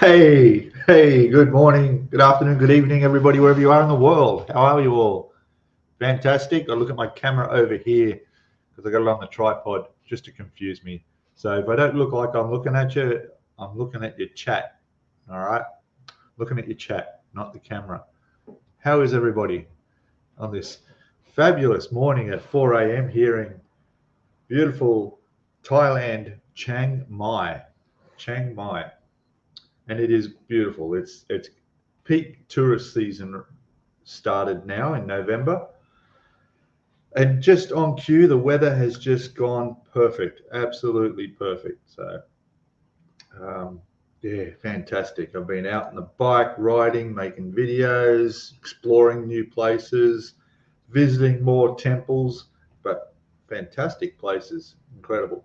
Hey, good morning, good afternoon, good evening, everybody, wherever you are in the world. How are you all? Fantastic. I look at my camera over here because I got it on the tripod just to confuse me. So if I don't look like I'm looking at you, I'm looking at your chat. All right. Looking at your chat, not the camera. How is everybody on this fabulous morning at 4 a.m. here in beautiful Thailand, Chiang Mai? Chiang Mai. And it is beautiful. It's peak tourist season started now in November, and just on cue, the weather has just gone perfect, absolutely perfect. So, um, yeah, fantastic. I've been out on the bike, riding, making videos, exploring new places, visiting more temples, but fantastic places, incredible.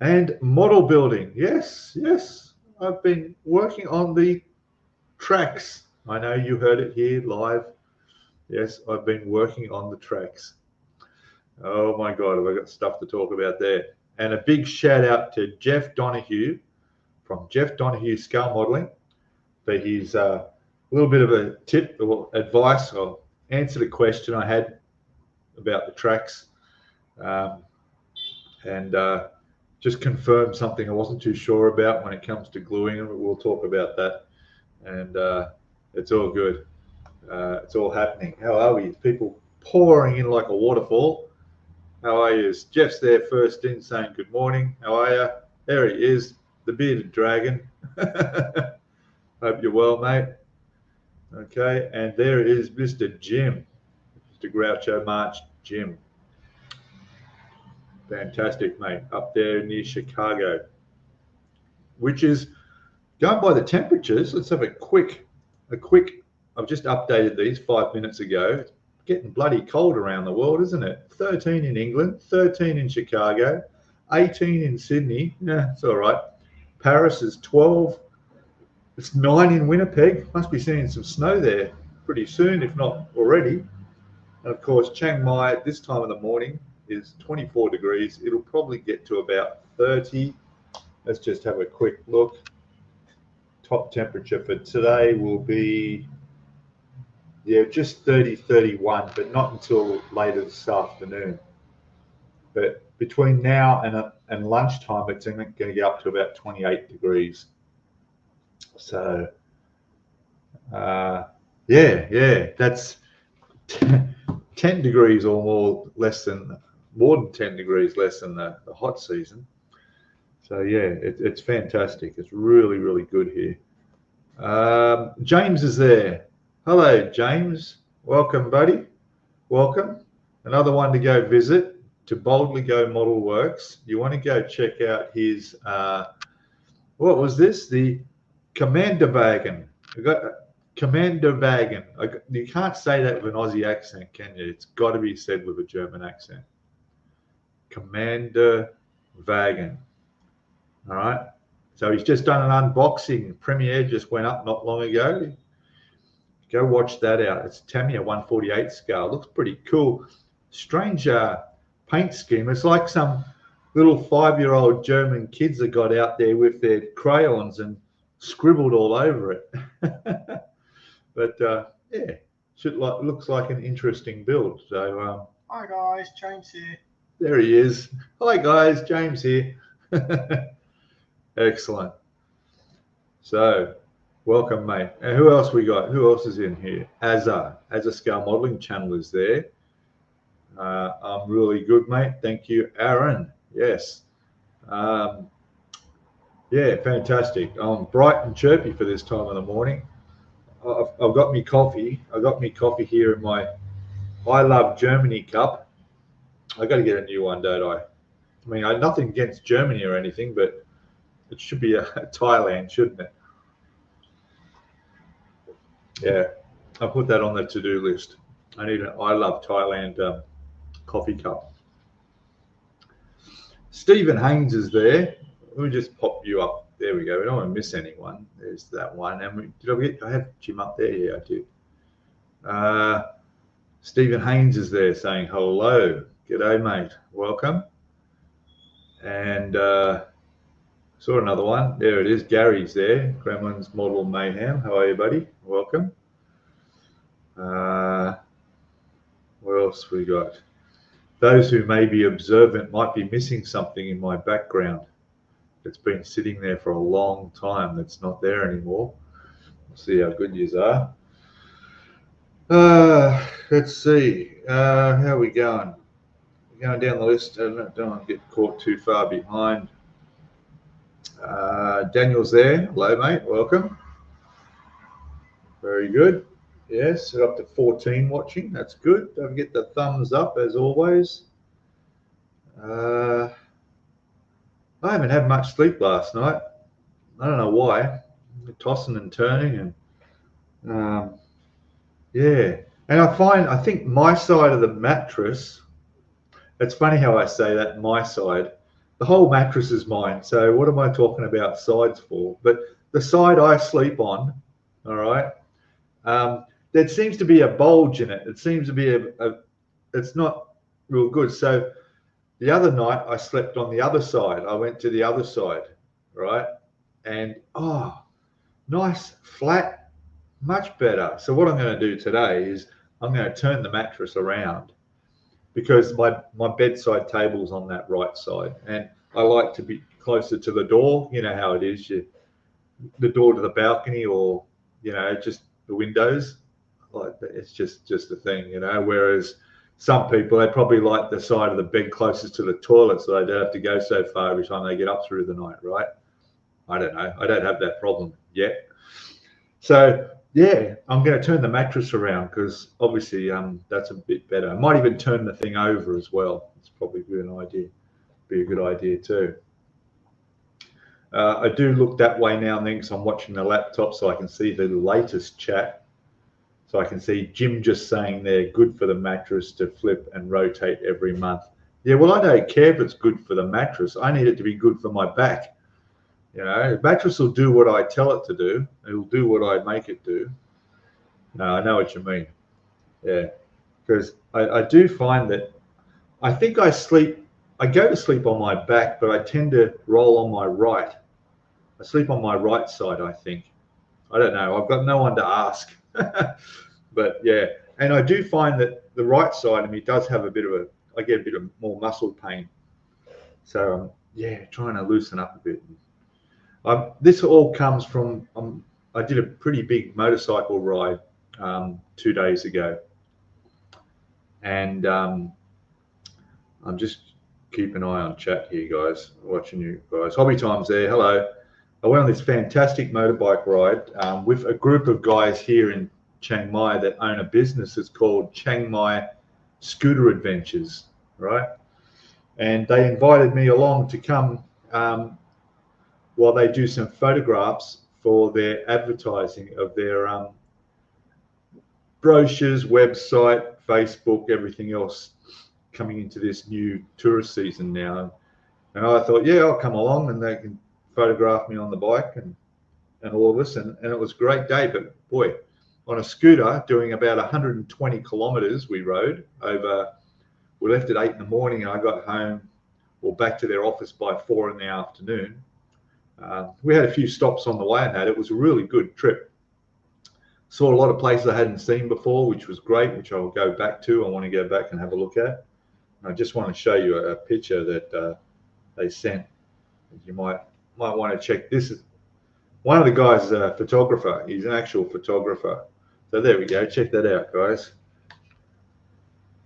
And model building, yes, I've been working on the tracks. I know you heard it here live. Yes, I've been working on the tracks. Oh my God, have I got stuff to talk about there. And a big shout out to Jeff Donahue from Jeff Donahue Scalemodeling for his little bit of a tip or advice. I'll answer the question I had about the tracks um, and just confirm something I wasn't too sure about when it comes to gluing them. We'll talk about that. And it's all good. It's all happening. How are we? People pouring in like a waterfall. How are you? Jeff's there first in saying good morning. How are you? There he is, the bearded dragon. Hope you're well, mate. Okay, and there is Mr. Jim, Mr. Groucho March Jim. Fantastic, mate, up there near Chicago, which is going by the temperatures. Let's have a quick. I've just updated these 5 minutes ago. It's getting bloody cold around the world, isn't it? 13 in England, 13 in Chicago, 18 in Sydney. Yeah, it's all right. Paris is 12. It's 9 in Winnipeg. Must be seeing some snow there pretty soon, if not already. And of course, Chiang Mai at this time of the morning is 24 degrees. It'll probably get to about 30. Let's just have a quick look. Top temperature for today will be, yeah, just 30, 31, but not until later this afternoon. But between now and lunchtime, it's going to get up to about 28 degrees. So, that's 10 degrees or more than 10 degrees less than the hot season. So, yeah, it's fantastic. It's really, really good here. James is there. Hello, James. Welcome, buddy. Welcome. Another one to go visit, to Boldly Go Model Works. You want to go check out his, what was this? The Commander Wagon. I got Commander Wagon. You can't say that with an Aussie accent, can you? It's got to be said with a German accent. Commander Wagon. All right. So he's just done an unboxing. Premiere just went up not long ago. Go watch that out. It's Tamiya 148 scale. Looks pretty cool. Strange paint scheme. It's like some little 5-year-old German kids that got out there with their crayons and scribbled all over it. But yeah, looks like an interesting build. So hi guys, James here. There he is. Hi guys, James here. Excellent. So, welcome, mate. And who else we got? Who else is in here? Azza Scale Modeling channel is there. I'm really good, mate. Thank you, Aaron. Yes. Yeah, fantastic. I'm bright and chirpy for this time of the morning. I've got me coffee. I've got me coffee here in my I Love Germany cup. I got to get a new one, don't I? I mean, I'm nothing against Germany or anything, but it should be a Thailand, shouldn't it? Yeah, I'll put that on the to-do list. I need an I Love Thailand coffee cup. Stephen Haynes is there. Let me just pop you up. There we go. We don't want to miss anyone. There's that one. And I have Jim up there? Yeah, I do. Stephen Haynes is there saying hello. G'day, mate. Welcome. And Saw another one. There it is. Gary's there. Gremlin's Model Mayhem. How are you, buddy? Welcome. What else we got? Those who may be observant might be missing something in my background. It's been sitting there for a long time. That's not there anymore. We'll see how good yous are. Let's see. How are we going? We're going down the list. I don't want to get caught too far behind. Daniel's there. Hello, mate. Welcome. Very good. Yes, up to 14 watching. That's good. Don't forget the thumbs up as always. I haven't had much sleep last night. I don't know why. Tossing and turning and yeah. And I think my side of the mattress, it's funny how I say that, my side. The whole mattress is mine. So what am I talking about sides for? But the side I sleep on, all right, there seems to be a bulge in it. It seems to be it's not real good. So the other night I slept on the other side. I went to the other side, right? And nice, flat, much better. So what I'm going to do today is I'm going to turn the mattress around because my bedside table's on that right side. And I like to be closer to the door. You know how it is, the door to the balcony or, just the windows. Like it's just a thing, whereas some people, they probably like the side of the bed closest to the toilet so they don't have to go so far every time they get up through the night, right? I don't know. I don't have that problem yet. So yeah, I'm going to turn the mattress around because obviously that's a bit better. I might even turn the thing over as well. It's probably a good idea. Be a good idea too. I do look that way now and then because I'm watching the laptop so I can see the latest chat. So I can see Jim just saying they're good for the mattress to flip and rotate every month. Yeah, well, I don't care if it's good for the mattress. I need it to be good for my back. The mattress will do what I tell it to do. It'll do what I make it do. No, I know what you mean. Yeah, because I do find that I think I go to sleep on my back, but I tend to roll on my right. I sleep on my right side, I think. I don't know. I've got no one to ask. But yeah, and I do find that the right side of me does have I get a bit of more muscle pain. So yeah, trying to loosen up a bit. This all comes from, I did a pretty big motorcycle ride 2 days ago. And I'm just keep an eye on chat here, guys, watching you guys. Hobby Time's there, hello. I went on this fantastic motorbike ride with a group of guys here in Chiang Mai that own a business. It's called Chiang Mai Scooter Adventures, right? And they invited me along to come while they do some photographs for their advertising of their brochures, website, Facebook, everything else coming into this new tourist season now. And I thought, yeah, I'll come along and they can photograph me on the bike and all of this. And it was a great day, but boy, on a scooter doing about 120 kilometers we rode over. We left at 8 in the morning and I got home or back to their office by 4 in the afternoon. We had a few stops on the way and that. It was a really good trip. Saw a lot of places I hadn't seen before, which was great, which I'll go back to. I want to go back and have a look at. I just want to show you a picture that they sent. You might want to check. This is one of the guys is a photographer. He's an actual photographer. So there we go. Check that out, guys.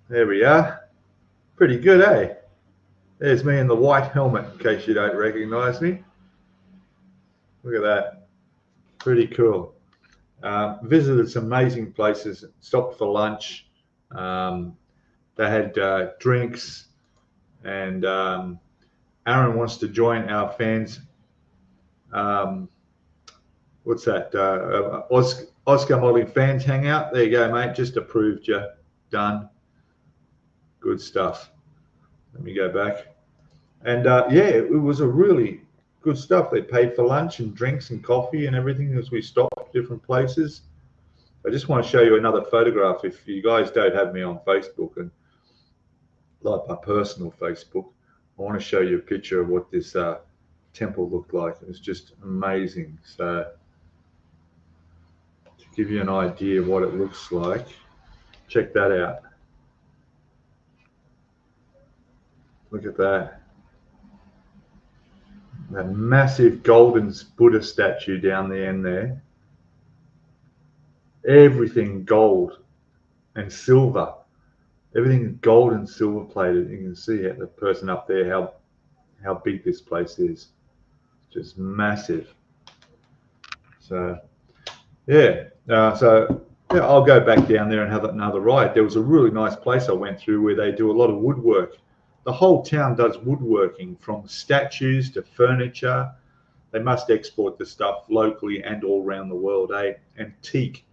There we are. Pretty good, eh? There's me in the white helmet, in case you don't recognize me. Look at that. Pretty cool. Visited some amazing places. Stopped for lunch. They had drinks. And Aaron wants to join our fans. What's that? Oscar Modeling Fans Hangout. There you go, mate. Just approved you. Done. Good stuff. Let me go back. And yeah, it was a really good stuff. They paid for lunch and drinks and coffee and everything as we stopped at different places. I just want to show you another photograph. If you guys don't have me on Facebook and like my personal Facebook, I want to show you a picture of what this temple looked like. It was just amazing. So to give you an idea of what it looks like, check that out. Look at that. That massive golden Buddha statue down the end there. Everything gold and silver. Everything gold and silver plated. You can see the person up there, how big this place is. Just massive. So yeah, I'll go back down there and have another ride. There was a really nice place I went through where they do a lot of woodwork. The whole town does woodworking, from statues to furniture. They must export the stuff locally and all around the world, eh? And teak.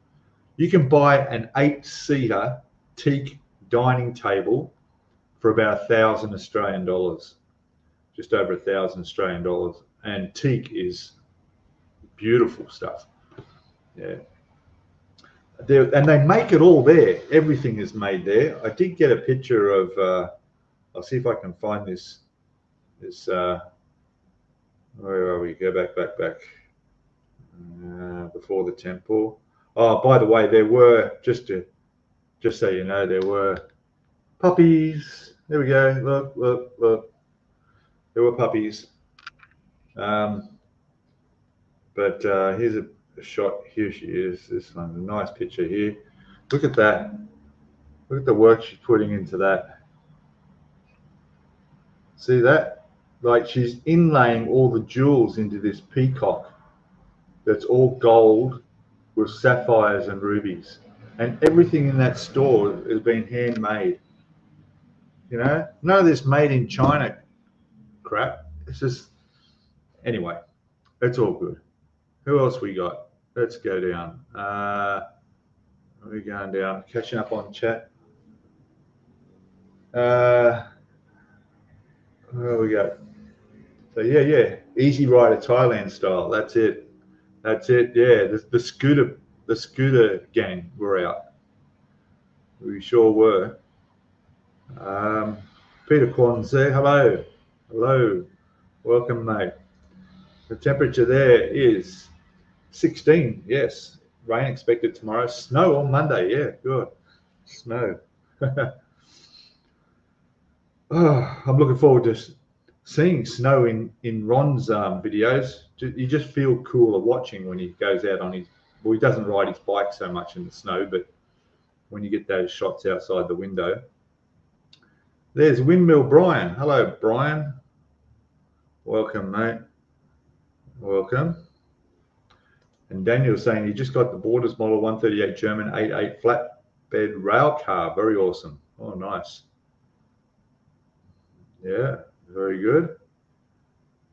You can buy an 8-seater teak dining table for about 1,000 Australian dollars, just over 1,000 Australian dollars. And teak is beautiful stuff. Yeah. And they make it all there. Everything is made there. I did get a picture of, I'll see if I can find this, where are we? Go back. Before the temple. Oh, by the way, there were, just so you know, there were puppies. There we go. Look. There were puppies. But here's a shot. Here she is. This one's a nice picture here. Look at that. Look at the work she's putting into that. See that? Like, she's inlaying all the jewels into this peacock that's all gold with sapphires and rubies. And everything in that store has been handmade. You know, none of this made in China crap. It's just, anyway, it's all good. Who else we got? Let's go down. We're going down, catching up on chat. Where we go? So yeah, Easy Rider Thailand style. That's it. Yeah, the scooter gang were out. We sure were. Peter Quan's there. Hello. Welcome, mate. The temperature there is 16. Yes. Rain expected tomorrow. Snow on Monday. Yeah, good. Snow. Oh, I'm looking forward to seeing snow in Ron's videos. You just feel cooler watching when he goes out on his, well, he doesn't ride his bike so much in the snow, but when you get those shots outside the window. There's Windmill Brian. Hello, Brian. Welcome, mate. Welcome. And Daniel's saying he just got the Borders Model 138 German 88 flatbed rail car. Very awesome. Oh, nice. Yeah, very good.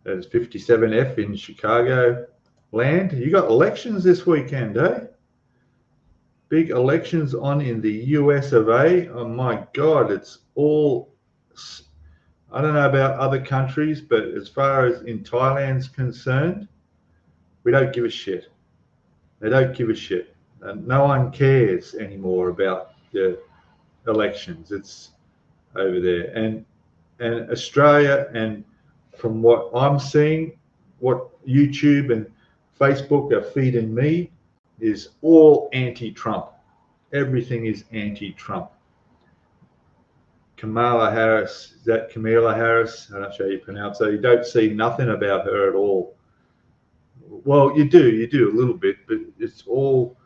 There's 57F in Chicago land. You got elections this weekend, eh? Big elections on in the US of A. Oh my God, it's all, I don't know about other countries, but as far as in Thailand's concerned, we don't give a shit. They don't give a shit. And no one cares anymore about the elections. It's over there. And Australia, and from what I'm seeing, what YouTube and Facebook are feeding me is all anti-Trump. Everything is anti-Trump. Kamala Harris, is that Kamala Harris? I'm not sure how you pronounce it. You don't see nothing about her at all. Well, you do a little bit, but it's all,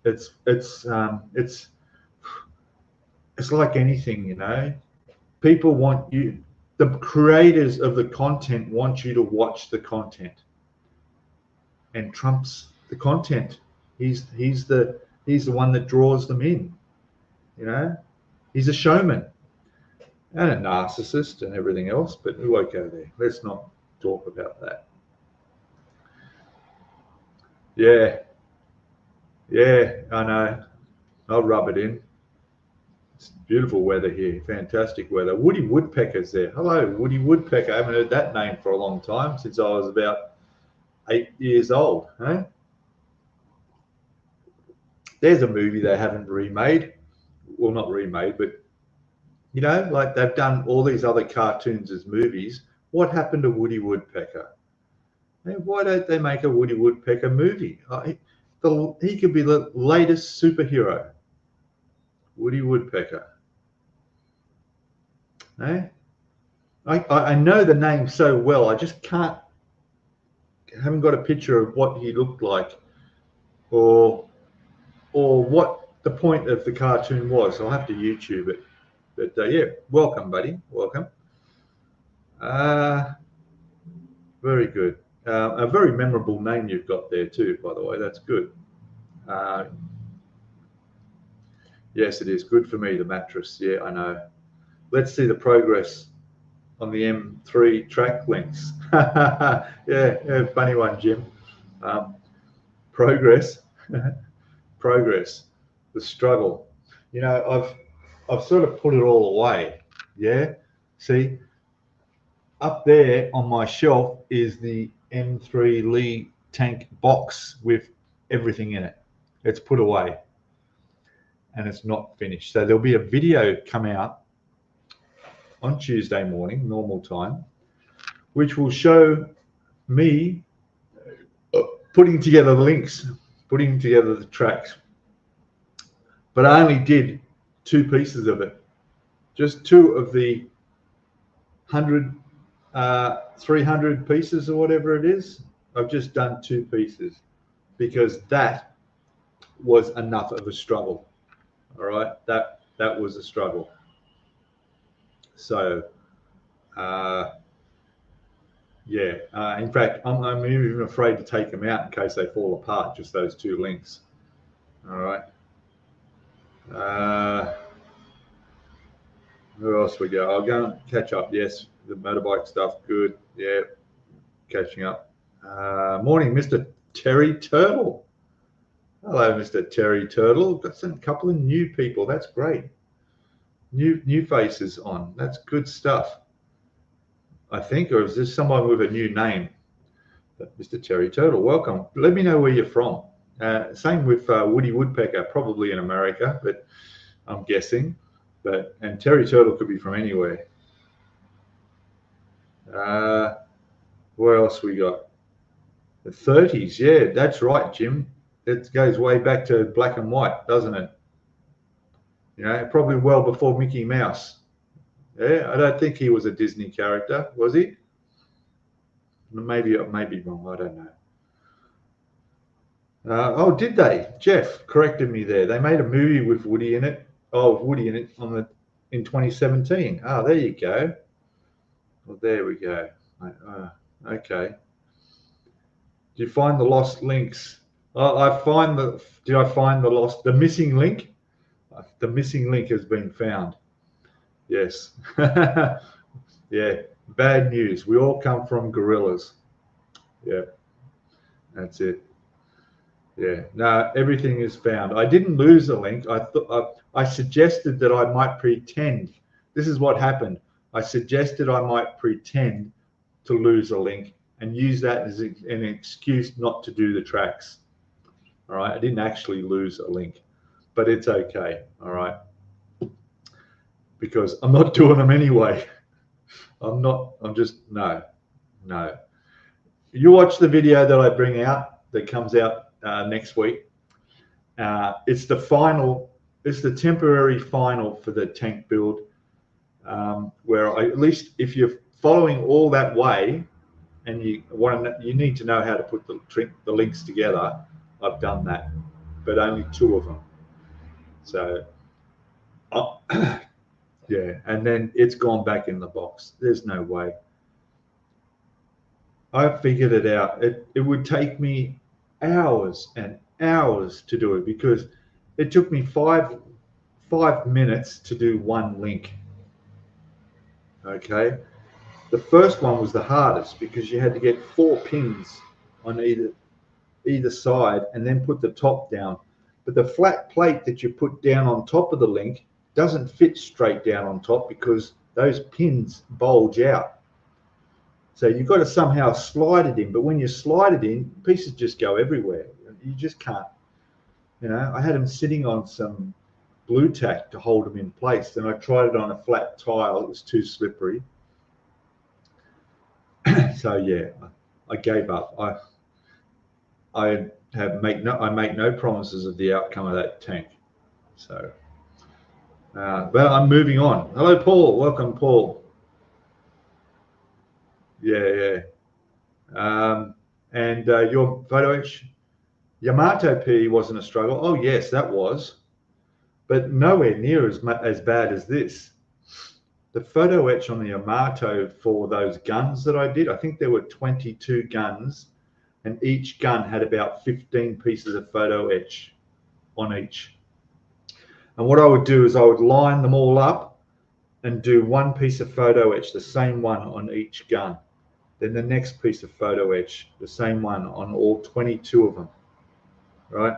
it's like anything, you know. People want you, the creators of the content want you to watch the content. And Trump's the content. He's the one that draws them in, you know. He's a showman and a narcissist and everything else, but we won't go there. Let's not talk about that. Yeah, I know. I'll rub it in. It's beautiful weather here. Fantastic weather. Woody Woodpecker's there. Hello, Woody Woodpecker. I haven't heard that name for a long time, since I was about 8 years old. Huh? There's a movie they haven't remade. Well, not remade, but, you know, like they've done all these other cartoons as movies. What happened to Woody Woodpecker? And why don't they make a Woody Woodpecker movie? He could be the latest superhero. Woody Woodpecker. Eh? I know the name so well. I just haven't got a picture of what he looked like, or what the point of the cartoon was. I'll have to YouTube it. But yeah, welcome, buddy. Welcome. Very good. A very memorable name you've got there too, by the way. That's good. Yes, it is good for me, the mattress. Yeah, I know. Let's see the progress on the M3 track links. yeah, funny one, Jim. Progress, progress, the struggle. You know, I've sort of put it all away. Yeah, see, up there on my shelf is the M3 Lee tank box with everything in it. It's put away and it's not finished. So there'll be a video come out on Tuesday morning, normal time, which will show me putting together the links, putting together the tracks. But I only did 2 pieces of it, just 2 of the 100, 300 pieces or whatever it is. I've just done 2 pieces because that was enough of a struggle. All right, that was a struggle. So, yeah. In fact, I'm even afraid to take them out in case they fall apart. Just those 2 links. All right. Where else we go? I'll go and catch up. Yes, the motorbike stuff. Good. Yeah, catching up. Morning, Mr. Terry Turtle. Hello, Mr. Terry Turtle. Got a couple of new people. That's great. New faces on. That's good stuff. I think, or is this someone with a new name? Mr. Terry Turtle, welcome. Let me know where you're from. Same with Woody Woodpecker, probably in America, but I'm guessing. And Terry Turtle could be from anywhere. Where else we got? The 30s, yeah, that's right, Jim. It goes way back to black and white, doesn't it? You know, probably well before Mickey Mouse. Yeah, I don't think he was a Disney character, was he? Maybe I may be wrong. I don't know. Oh, did they? Jeff corrected me there. They made a movie with Woody in it. Oh, Woody in it in 2017. Oh, there you go. Well, there we go. Okay. Did you find the lost links? Oh, did I find the missing link? The missing link has been found. Yes. Yeah. Bad news. We all come from gorillas. Yeah. That's it. Yeah. No, everything is found. I didn't lose a link. I suggested that I might pretend. This is what happened. I suggested I might pretend to lose a link and use that as an excuse not to do the tracks. All right. I didn't actually lose a link, but it's okay. All right. Because I'm not doing them anyway. I'm just, no. You watch the video that I bring out that comes out next week. It's the temporary final for the tank build, where at least if you're following all that way and you need to know how to put the links together, I've done that, but only 2 of them. So, yeah, and then it's gone back in the box. There's no way. I figured it out. It would take me hours and hours to do it because it took me 5 minutes to do 1 link. Okay. The first one was the hardest because you had to get 4 pins on either side and then put the top down. But the flat plate that you put down on top of the link doesn't fit straight down on top because those pins bulge out. So you've got to somehow slide it in. But when you slide it in, pieces just go everywhere. You just can't. You know, I had them sitting on some blue tack to hold them in place. Then I tried it on a flat tile. It was too slippery. So yeah, I gave up. I make no promises of the outcome of that tank. So, but I'm moving on. Hello, Paul. Welcome, Paul. Yeah. And your photo etch, Yamato P wasn't a struggle. Oh yes, that was, but nowhere near as bad as this. The photo etch on the Yamato for those guns that I did, I think there were 22 guns, and each gun had about 15 pieces of photo etch on each. And what I would do is I would line them all up and do one piece of photo etch, the same one on each gun. Then the next piece of photo etch, the same one on all 22 of them, right?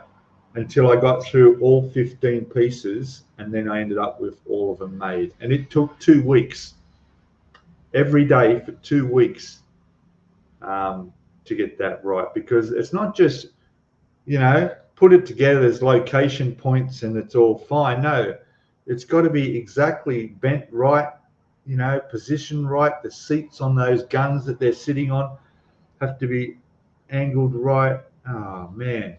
Until I got through all 15 pieces, and then I ended up with all of them made. And it took 2 weeks, every day for 2 weeks, to get that right. Because it's not just, put it together as location points and it's all fine. No, it's got to be exactly bent right, positioned right. The seats on those guns that they're sitting on have to be angled right. Oh, man.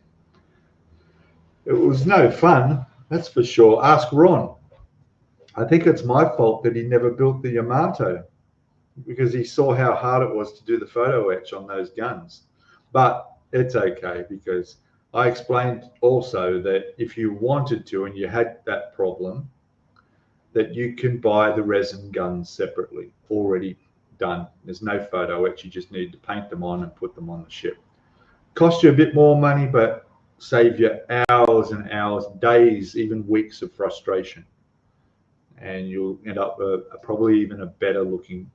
It was no fun, that's for sure. Ask Ron. I think it's my fault that he never built the Yamato, because he saw how hard it was to do the photo etch on those guns. But it's okay, because I explained also that if you wanted to and you had that problem, that you can buy the resin guns separately, already done. There's no photo etch, you just need to paint them on and put them on the ship. Cost you a bit more money, but save you hours and hours, days, even weeks of frustration. And you'll end up probably even a better looking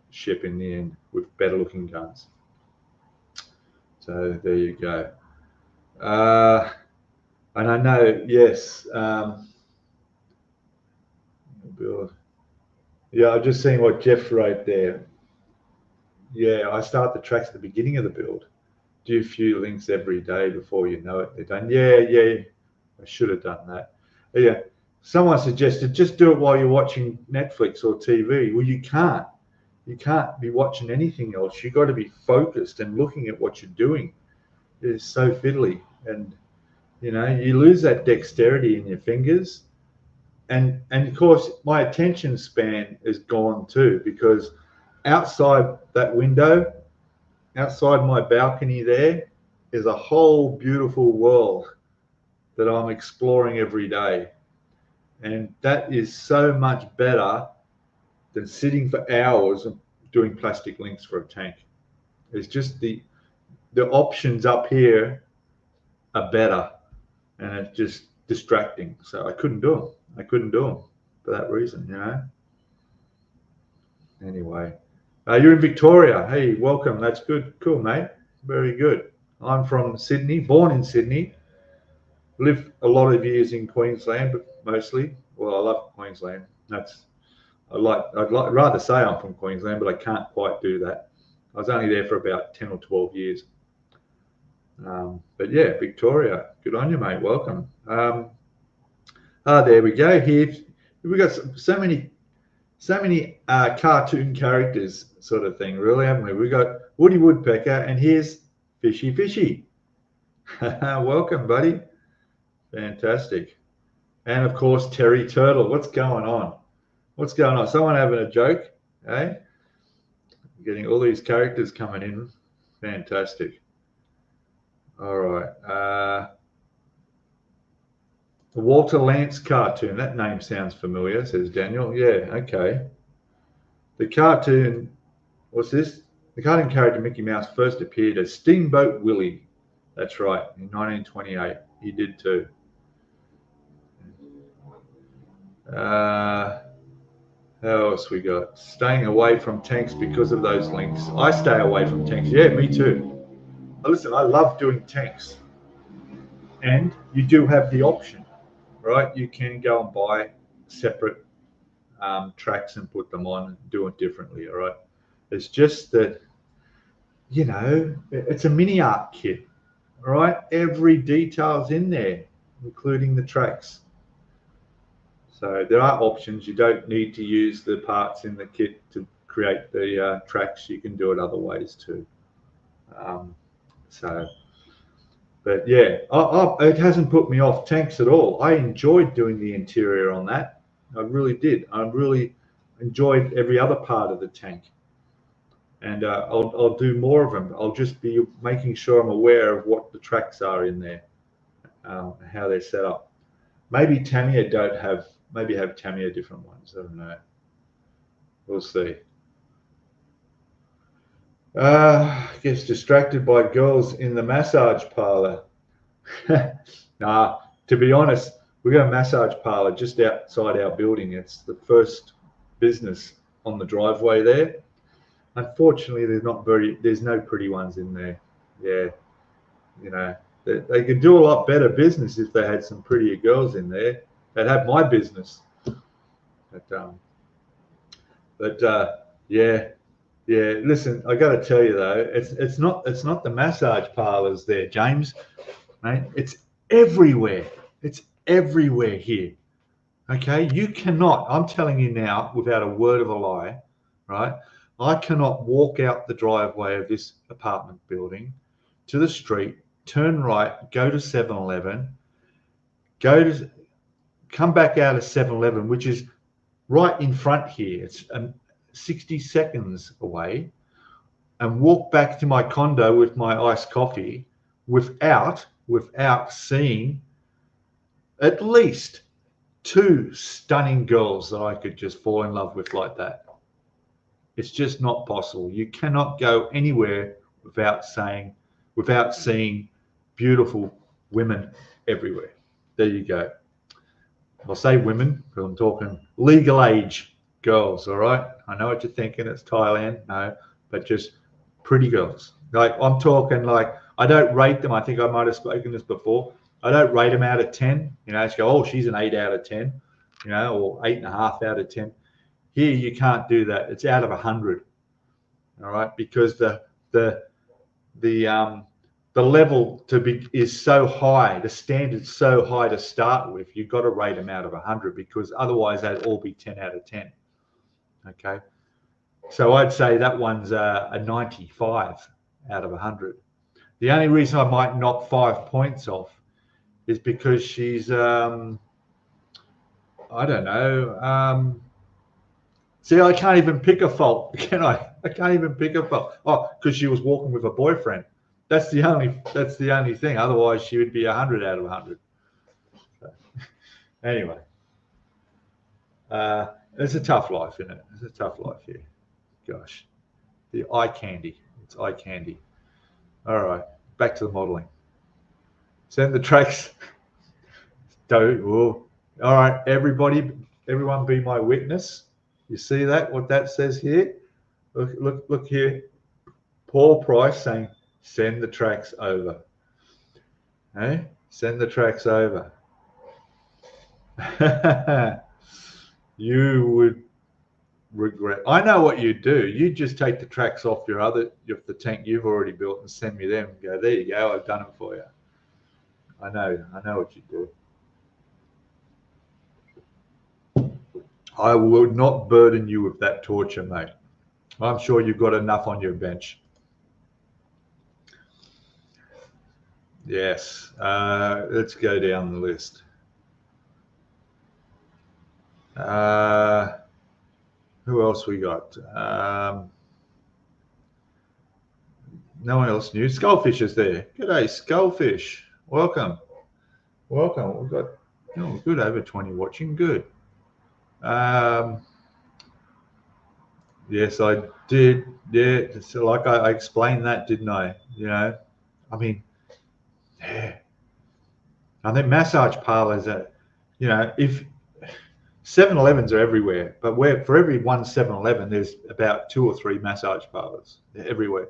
ship in the end, with better looking guns. So there you go. And I know, yes, build. Yeah, I'm just seeing what Jeff wrote there. Yeah, I start the tracks at the beginning of the build. Do a few links every day before you know it, they're done. Yeah, I should have done that. Yeah, someone suggested just do it while you're watching Netflix or TV. Well, you can't. You can't be watching anything else. You've got to be focused and looking at what you're doing. It's so fiddly, and you lose that dexterity in your fingers. And of course, my attention span is gone too, because outside that window, outside my balcony there, is a whole beautiful world that I'm exploring every day. And that is so much better than sitting for hours and doing plastic links for a tank. It's just the options up here are better, and it's just distracting. So I couldn't do them. I couldn't do them for that reason, Anyway, you're in Victoria. Hey, welcome. That's good. Cool, mate. Very good. I'm from Sydney, born in Sydney. Lived a lot of years in Queensland, but mostly, well, I love Queensland. I'd rather say I'm from Queensland, but I can't quite do that. I was only there for about 10 or 12 years. But yeah, Victoria, good on you, mate. Welcome. There we go. Here we've got so many cartoon characters, sort of thing, really, haven't we? We've got Woody Woodpecker, and here's Fishy Fishy. Welcome, buddy. Fantastic. And of course, Terry Turtle. What's going on? What's going on? Someone having a joke, eh? Getting all these characters coming in. Fantastic. All right. The Walter Lance cartoon. That name sounds familiar, says Daniel. Yeah, okay. The cartoon, what's this? The cartoon character Mickey Mouse first appeared as Steamboat Willie. That's right, in 1928. He did too. How else we got? Staying away from tanks because of those links. I stay away from tanks. Yeah, me too. Listen, I love doing tanks. And you do have the option, right? You can go and buy separate tracks and put them on and do it differently, all right? It's just that, it's a MiniArt kit, all right? Every detail's in there, including the tracks. So there are options. You don't need to use the parts in the kit to create the tracks. You can do it other ways too. So, but yeah, it hasn't put me off tanks at all. I enjoyed doing the interior on that. I really did. I really enjoyed every other part of the tank. And I'll do more of them. I'll just be making sure I'm aware of what the tracks are in there, how they're set up. Maybe Tamiya don't have, maybe have Tamiya different ones. I don't know. We'll see. Gets distracted by girls in the massage parlor. Nah, to be honest, we got a massage parlor just outside our building. It's the first business on the driveway there. Unfortunately, there's no pretty ones in there. Yeah, you know, they could do a lot better business if they had some prettier girls in there. They'd have my business. But yeah. Listen, I got to tell you though, it's not the massage parlors there, James, mate. It's everywhere. It's everywhere here. Okay, you cannot. I'm telling you now, without a word of a lie, right? I cannot walk out the driveway of this apartment building to the street, turn right, go to 7-Eleven, come back out of 7-Eleven, which is right in front here. It's 60 seconds away, and walk back to my condo with my iced coffee without seeing at least 2 stunning girls that I could just fall in love with like that. It's just not possible. You cannot go anywhere without seeing beautiful women everywhere. There you go. I'll say women because I'm talking legal age girls, all right? I know what you're thinking, it's Thailand. No, but just pretty girls. Like, I'm talking like, I don't rate them. I think I might have spoken this before. I don't rate them out of 10. You know, it's go, oh, she's an 8 out of 10, you know, or 8.5 out of 10. Here, you can't do that. It's out of 100, all right? Because the level to be is so high, the standard's so high to start with. You've got to rate them out of 100 because otherwise they'd all be 10 out of 10. Okay, so I'd say that one's a 95 out of 100. The only reason I might knock 5 points off is because she's I don't know. See, I can't even pick a fault, can I? I can't even pick a fault. Oh, because she was walking with a boyfriend. That's the only thing. Otherwise, she would be 100 out of 100. So, anyway, it's a tough life, isn't it? It's a tough life here. Gosh, the eye candy. It's eye candy. All right, back to the modeling. Send the tracks. All right, everyone, be my witness. You see that? What that says here? Look here. Paul Price saying, send the tracks over. Hey, send the tracks over. You would regret. I know what you do. You just take the tracks off the tank you've already built and send me them and go, there you go, I've done them for you. I know what you do. I will not burden you with that torture, mate. I'm sure you've got enough on your bench. Yes, let's go down the list. Who else we got? No one else new. Skullfish is there. G'day, Skullfish. Welcome. We've got good over 20 watching. Good. Yes, I did. Yeah, so like I explained that, didn't I? You know, I mean, yeah. I think massage parlors are, you know, if 7-Elevens are everywhere, but for every one 7-Eleven, there's about 2 or 3 massage parlors. They're everywhere.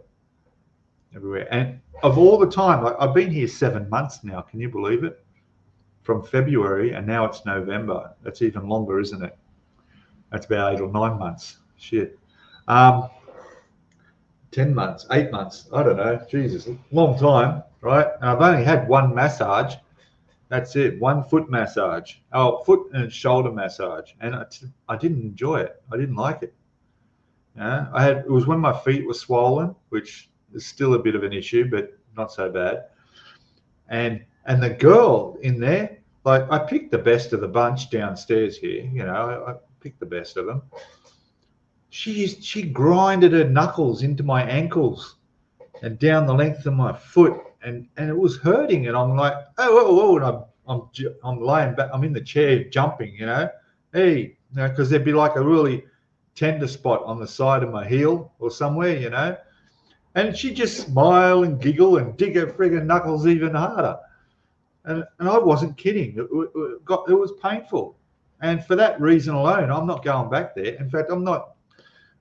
And of all the time, I've been here 7 months now. Can you believe it? From February, and now it's November. That's even longer, isn't it? That's about 8 or 9 months. Shit. 10 months, 8 months. I don't know. Jesus, long time, right? And I've only had one massage. That's it. One foot massage. Oh, foot and shoulder massage. And I didn't enjoy it. I didn't like it. Yeah, it was when my feet were swollen, which is still a bit of an issue, but not so bad. And the girl in there, like I picked the best of the bunch downstairs here. You know, I picked the best of them. She grinded her knuckles into my ankles and down the length of my foot, and it was hurting. And I'm like, oh, and I'm laying back, I'm in the chair jumping, you know, hey, you know, because there'd be like a really tender spot on the side of my heel or somewhere, you know, and she'd just smile and giggle and dig her friggin' knuckles even harder. And I wasn't kidding. It was painful. And for that reason alone, I'm not going back there. In fact, I'm not.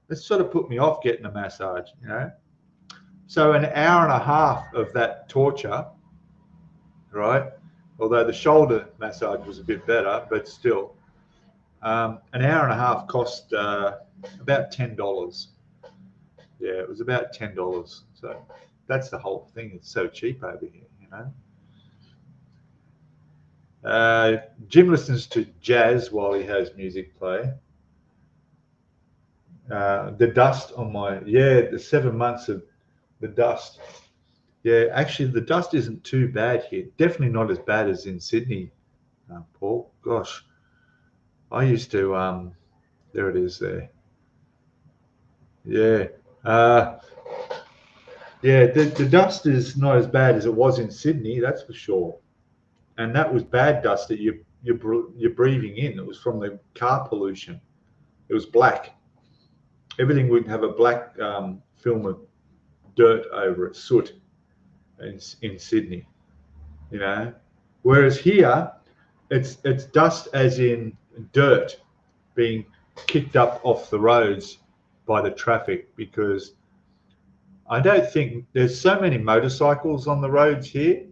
It sort of put me off getting a massage, you know. So an hour and a half of that torture, right? Although the shoulder massage was a bit better, but still, an hour and a half cost about $10. Yeah, it was about $10. So that's the whole thing. It's so cheap over here, you know. Jim listens to jazz while he has music play. The dust on my, the 7 months of the dust. Yeah, actually the dust isn't too bad here. Definitely not as bad as in Sydney, Paul. Gosh, I used to, there it is there. Yeah. Yeah, the dust is not as bad as it was in Sydney, that's for sure. And that was bad dust that you're breathing in. It was from the car pollution. It was black. Everything would have a black film of dirt over it, soot, in Sydney, you know. Whereas here, it's dust as in dirt being kicked up off the roads by the traffic, because I don't think there's so many motorcycles on the roads here,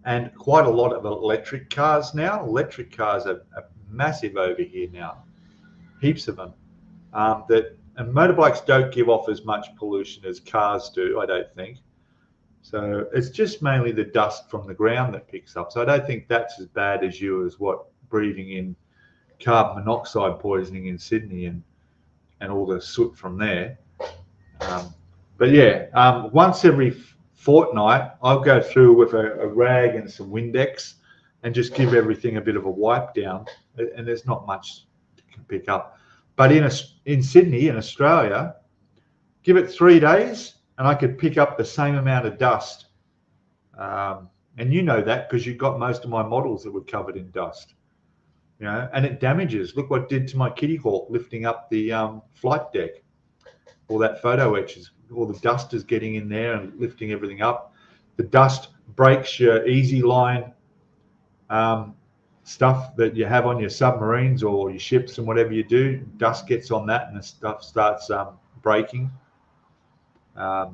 and quite a lot of electric cars now. Electric cars are massive over here now, heaps of them. And motorbikes don't give off as much pollution as cars do, I don't think. So it's just mainly the dust from the ground that picks up. So I don't think that's as bad as what breathing in carbon monoxide poisoning in Sydney and all the soot from there. But yeah, once every fortnight, I'll go through with a rag and some Windex and just give everything a bit of a wipe down. And there's not much to pick up. But in Sydney, in Australia, give it 3 days and I could pick up the same amount of dust. And you know that because you got most of my models that were covered in dust. You know, and it damages. Look what it did to my Kitty Hawk lifting up the flight deck. All that photo etches, all the dust is getting in there and lifting everything up. The dust breaks your easy line stuff that you have on your submarines or your ships and whatever you do. Dust gets on that and the stuff starts breaking. Number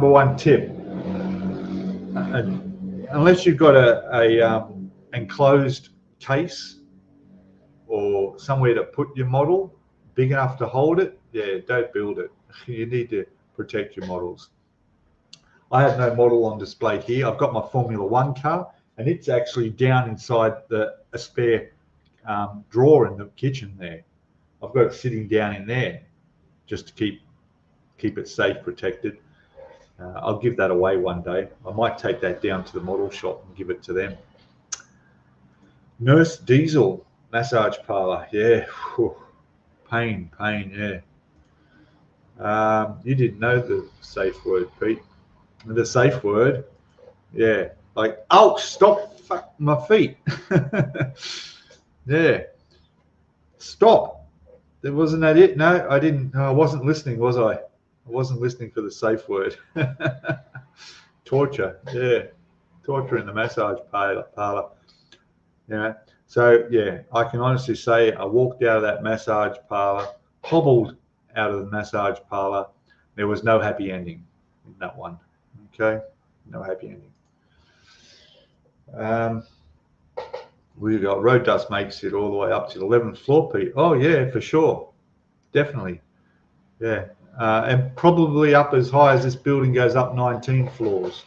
one tip, unless you've got a enclosed case or somewhere to put your model big enough to hold it, don't build it. You need to protect your models. I have no model on display here. I've got my Formula One car and it's actually down inside a spare drawer in the kitchen there. I've got it sitting down in there just to keep it safe, protected. I'll give that away one day. I might take that down to the model shop and give it to them. Nurse Diesel massage parlor. Yeah. Whew. Pain, yeah. You didn't know the safe word, Pete. The safe word, yeah. Like, oh, stop, fuck my feet. Yeah. Stop. Wasn't that it? No, I didn't. No, I wasn't listening, was I? I wasn't listening for the safe word. Torture, yeah. Torture in the massage parlor. Yeah. So, yeah, I can honestly say I walked out of that massage parlor, hobbled out of the massage parlor. There was no happy ending in that one. Okay? No happy ending. We got road dust makes it all the way up to the 11th floor, Pete. Oh, yeah, for sure. Definitely. Yeah. And probably up as high as this building goes up 19 floors.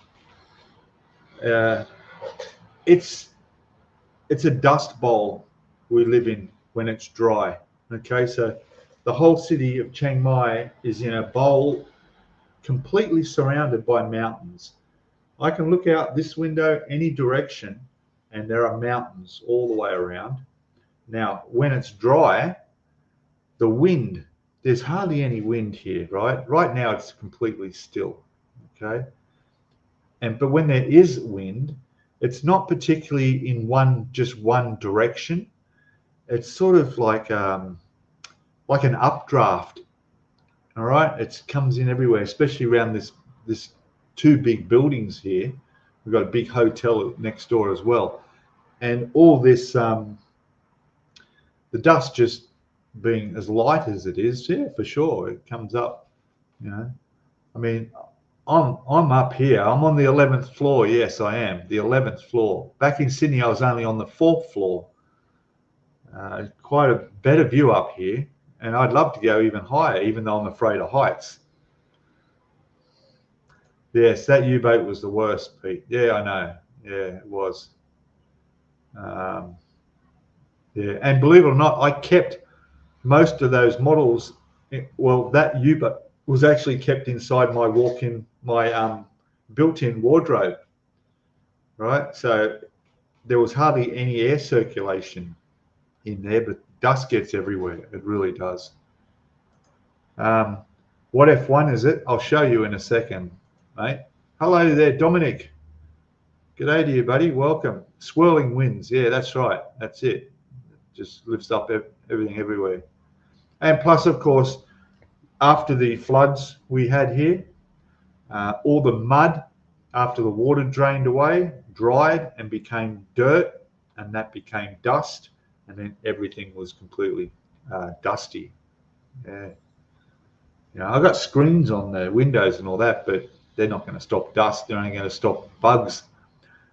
It's a dust bowl we live in when it's dry. Okay, so the whole city of Chiang Mai is in a bowl completely surrounded by mountains. I can look out this window any direction and there are mountains all the way around. Now, when it's dry, the wind, there's hardly any wind here, right? Right now it's completely still, okay? But when there is wind, it's not particularly in just one direction. It's sort of like an updraft, all right? It comes in everywhere, especially around this two big buildings here. We've got a big hotel next door as well. And all this, the dust just being as light as it is, yeah, for sure, it comes up, you know. I mean, I'm up here. I'm on the 11th floor. Yes, I am. The 11th floor. Back in Sydney, I was only on the 4th floor. Quite a better view up here. And I'd love to go even higher, even though I'm afraid of heights. Yes, that U-boat was the worst, Pete. Yeah, I know. Yeah, it was. Yeah, and believe it or not, I kept most of those models. Well, that U-boat was actually kept inside my built-in wardrobe, right? So there was hardly any air circulation in there, but dust gets everywhere. It really does. What F1 is it? I'll show you in a second, mate. Hello there, Dominic. G'day to you, buddy. Welcome. Swirling winds. Yeah, that's right. That's it. Just lifts up everything everywhere. And plus, of course, after the floods we had here, all the mud, after the water drained away, dried and became dirt, and that became dust, and then everything was completely dusty. Yeah. You know, I've got screens on the windows and all that, but they're not going to stop dust. They're only going to stop bugs,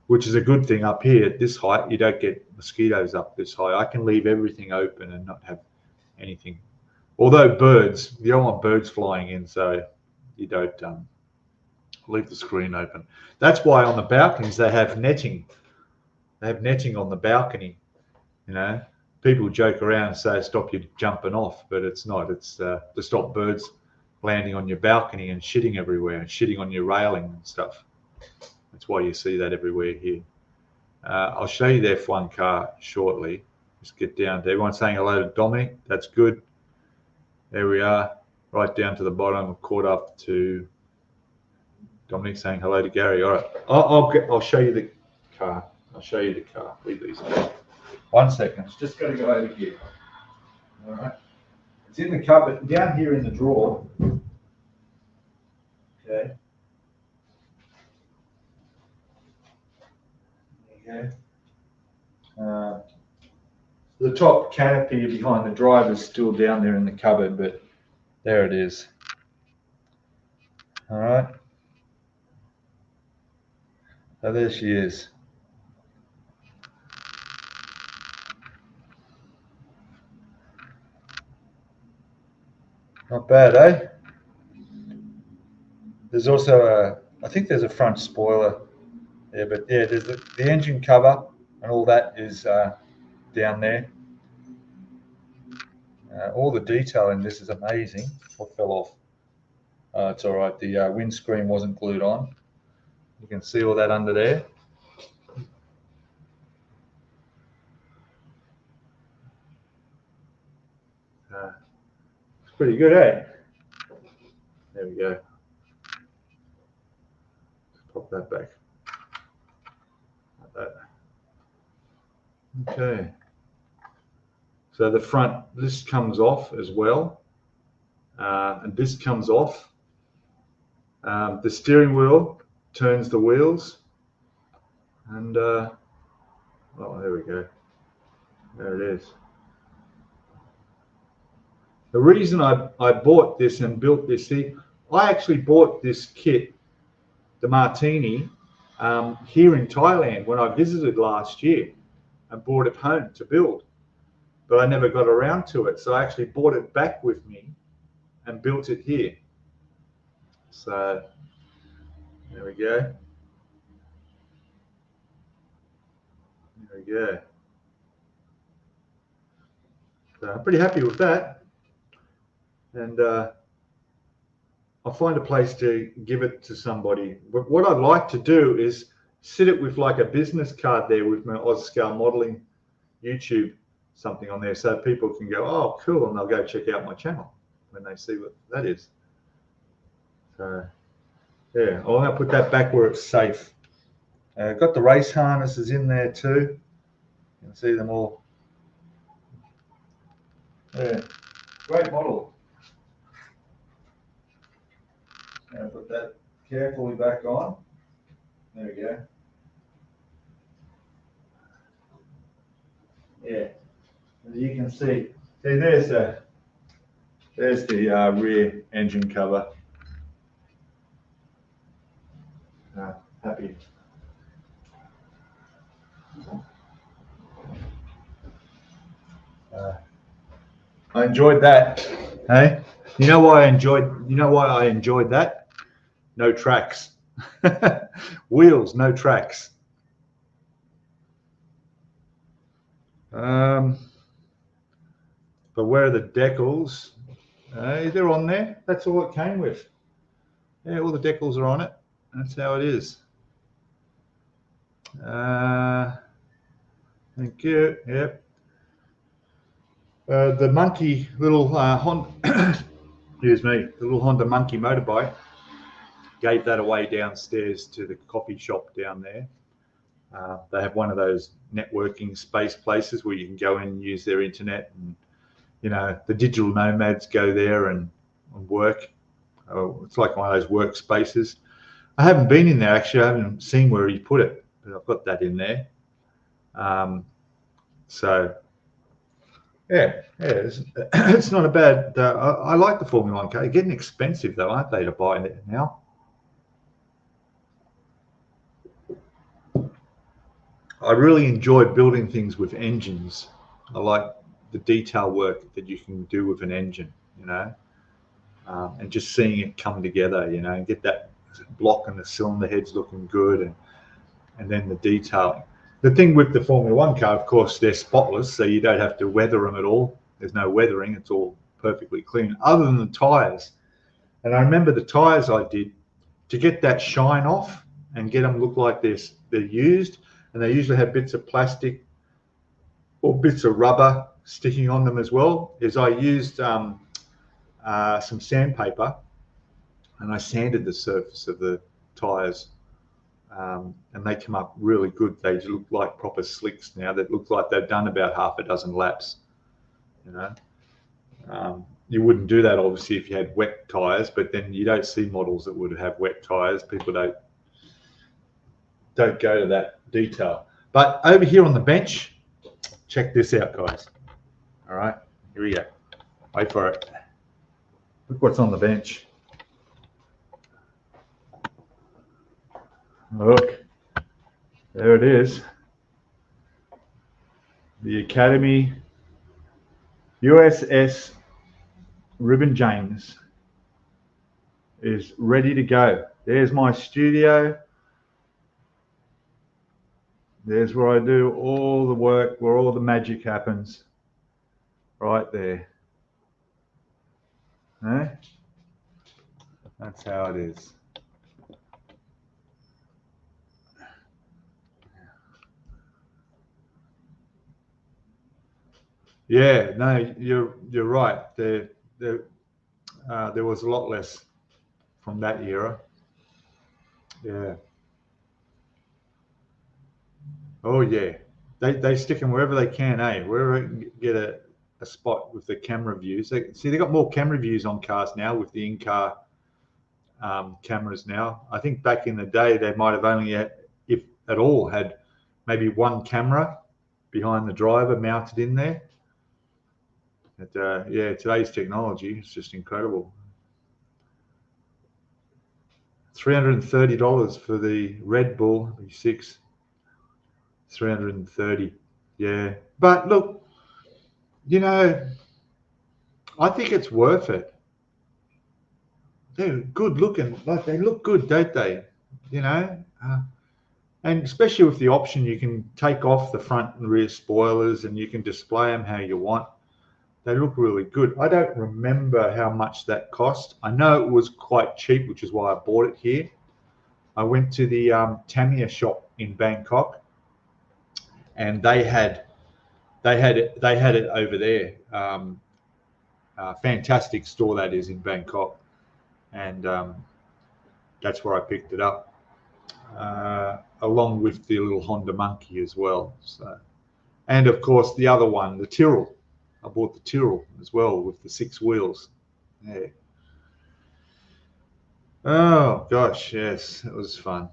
which is a good thing up here at this height. You don't get mosquitoes up this high. I can leave everything open and not have anything. Although birds, you don't want birds flying in, so you don't leave the screen open. That's why on the balconies they have netting. They have netting on the balcony. You know, people joke around and say stop you jumping off, but it's not. It's to stop birds landing on your balcony and shitting everywhere, and shitting on your railing and stuff. That's why you see that everywhere here. I'll show you the F1 car shortly. Just get down to everyone saying hello to Dominic. That's good. There we are, right down to the bottom. Caught up to Dominic saying hello to Gary. All right, I'll show you the car. I'll show you the car. Leave these. 1 second. It's just got to go over here. All right. It's in the cupboard down here in the drawer. Okay. There you go. The top canopy behind the driver is still down there in the cupboard, but there it is. All right. So there she is. Not bad, eh? There's also I think there's a front spoiler there, but yeah, there's the engine cover and all that is down there. All the detail in this is amazing. What fell off? It's all right. The windscreen wasn't glued on. You can see all that under there. It's pretty good, eh? There we go. Pop that back. Like that. Okay. So the front, this comes off as well. And this comes off. The steering wheel turns the wheels. And, oh, there we go. There it is. The reason I bought this and built this, see, I actually bought this kit, the Martini, here in Thailand when I visited last year and brought it home to build. But I never got around to it. So I actually brought it back with me and built it here. So there we go. There we go. So I'm pretty happy with that. And I'll find a place to give it to somebody. But what I'd like to do is sit it with like a business card there with my Scalemodeling YouTube something on there, so people can go, oh, cool, and they'll go check out my channel when they see what that is. So yeah, I'm going to put that back where it's safe. Got the race harnesses in there too. You can see them all. Yeah, great model. Now put that carefully back on. There we go. Yeah, as you can see, there's the rear engine cover. Happy. I enjoyed that. Hey, you know why I enjoyed that? No tracks. Wheels, no tracks. But where are the decals? They're on there. That's all it came with. Yeah, all the decals are on it. That's how it is. Thank you. Yep. The monkey little Honda, excuse me, the little Honda monkey motorbike. Gave that away downstairs to the coffee shop down there. They have one of those networking space places where you can go in and use their internet, and you know the digital nomads go there and work. It's like one of those workspaces. I haven't been in there actually. I haven't seen where he put it, but I've got that in there. So yeah, it's not a bad. I like the Formula 1 car. They're getting expensive though, aren't they, to buy it now? I really enjoy building things with engines. I like the detail work that you can do with an engine, you know, and just seeing it come together, you know, and get that block and the cylinder heads looking good, and then the detailing. The thing with the Formula 1 car, of course, they're spotless, so you don't have to weather them at all. There's no weathering. It's all perfectly clean, other than the tyres. And I remember the tyres I did to get that shine off and get them look like they're used. And they usually have bits of plastic or bits of rubber sticking on them as well, is I used some sandpaper and I sanded the surface of the tyres, and they come up really good. They look like proper slicks now. That look like they've done about half a dozen laps, you know. You wouldn't do that obviously if you had wet tyres, but then you don't see models that would have wet tyres. People don't go to that detail. But over here on the bench, check this out, guys. All right, here we go. Wait for it. Look what's on the bench. Look, there it is. The Academy USS Ribbon James is ready to go. There's my studio. There's where I do all the work, where all the magic happens. Right there. Eh? That's how it is. Yeah, no, you're right. There was a lot less from that era. Yeah. Oh yeah, they stick them wherever they can, eh? Wherever they can get a spot with the camera views. They got more camera views on cars now with the in-car cameras now. I think back in the day they might have only had, if at all, had maybe one camera behind the driver mounted in there. But yeah, today's technology is just incredible. $330 for the Red Bull V6. 330, yeah. But look, you know, I think it's worth it. They're good looking, like they look good, don't they? You know, and especially with the option, you can take off the front and rear spoilers, and you can display them how you want. They look really good. I don't remember how much that cost. I know it was quite cheap, which is why I bought it here. I went to the Tamiya shop in Bangkok, and they had it over there. Fantastic store that is in Bangkok, and that's where I picked it up, along with the little Honda Monkey as well. So, and of course the other one, the Tyrrell. I bought the Tyrrell as well with the 6 wheels. Yeah. Oh gosh, yes, it was fun.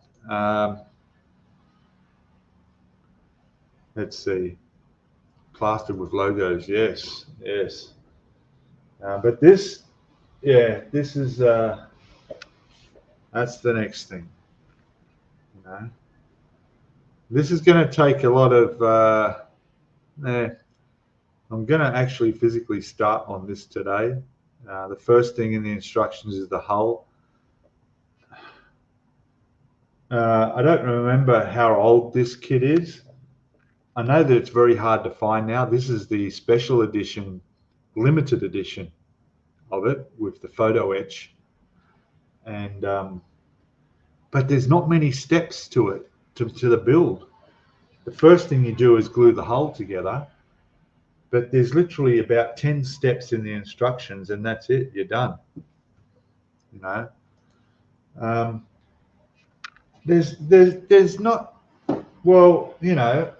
Let's see, plastered with logos. Yes, yes. But this, yeah, this is that's the next thing. You know, this is going to take a lot of. I'm going to actually physically start on this today. The first thing in the instructions is the hull. I don't remember how old this kit is. I know that it's very hard to find now. This is the special edition, limited edition of it with the photo etch. And but there's not many steps to it, to the build. The first thing you do is glue the hull together. But there's literally about 10 steps in the instructions, and that's it. You're done. You know, there's not. Well, you know,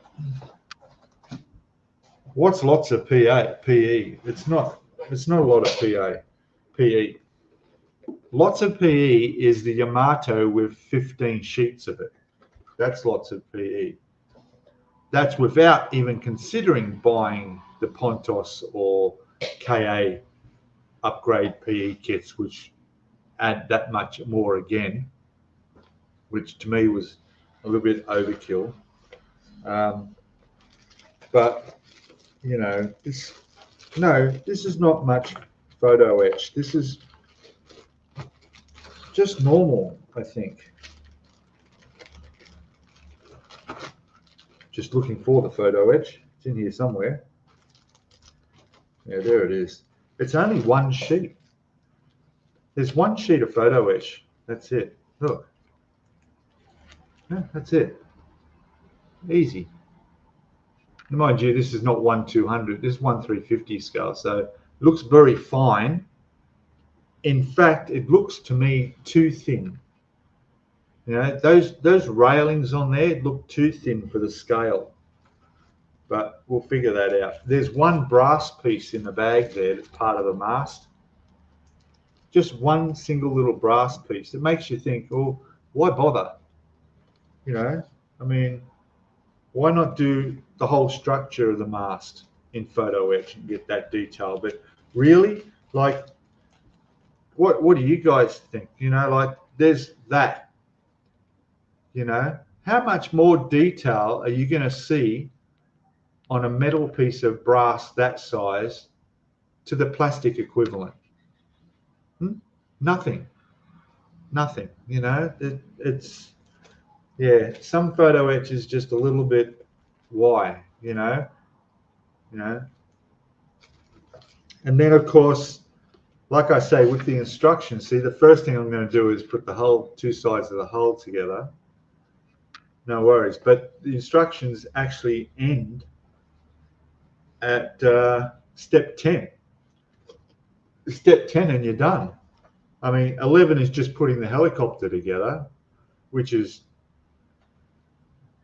what's lots of PE? It's not a lot of PE. Lots of PE is the Yamato with 15 sheets of it. That's lots of PE. That's without even considering buying the Pontos or KA upgrade PE kits, which add that much more again, which to me was a little bit overkill. But you know, this is not much photo etch. This is just normal, I think. Just looking for the photo etch. It's in here somewhere. Yeah, there it is. It's only one sheet. There's one sheet of photo etch. That's it. Look. Yeah, that's it. Easy. Mind you, this is not 1/200. This is 1/350 scale, so it looks very fine. In fact, it looks to me too thin. You know, those railings on there look too thin for the scale. But we'll figure that out. There's one brass piece in the bag there that's part of the mast. Just one single little brass piece. It makes you think, oh, why bother? You know, I mean, why not do the whole structure of the mast in photo etch and get that detail? But really, like, what do you guys think? You know, like, there's that. You know, how much more detail are you going to see on a metal piece of brass that size to the plastic equivalent? Nothing. You know, it's yeah. Some photo etch is just a little bit why, you know. And then of course, like I say, with the instructions, see, the first thing I'm going to do is put the hull, 2 sides of the hull together. No worries, but the instructions actually end at step 10. Step 10 and you're done. I mean, 11 is just putting the helicopter together, which is,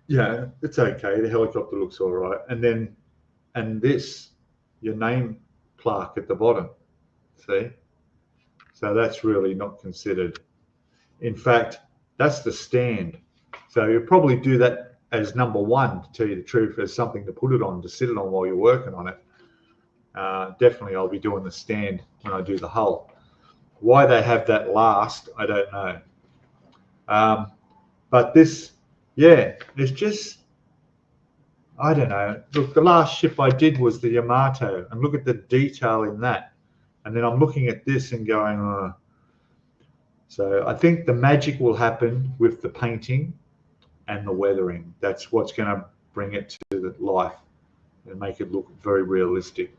yeah, it's okay. The helicopter looks all right. And this, your name plaque at the bottom, see? So that's really not considered. In fact, that's the stand. So you'll probably do that as number 1, to tell you the truth, as something to put it on, to sit it on while you're working on it. Definitely I'll be doing the stand when I do the hull. Why they have that last, I don't know. But this, yeah, it's just, I don't know. Look, the last ship I did was the Yamato, and look at the detail in that. And then I'm looking at this and going, oh. So I think the magic will happen with the painting and the weathering. That's what's going to bring it to life and make it look very realistic.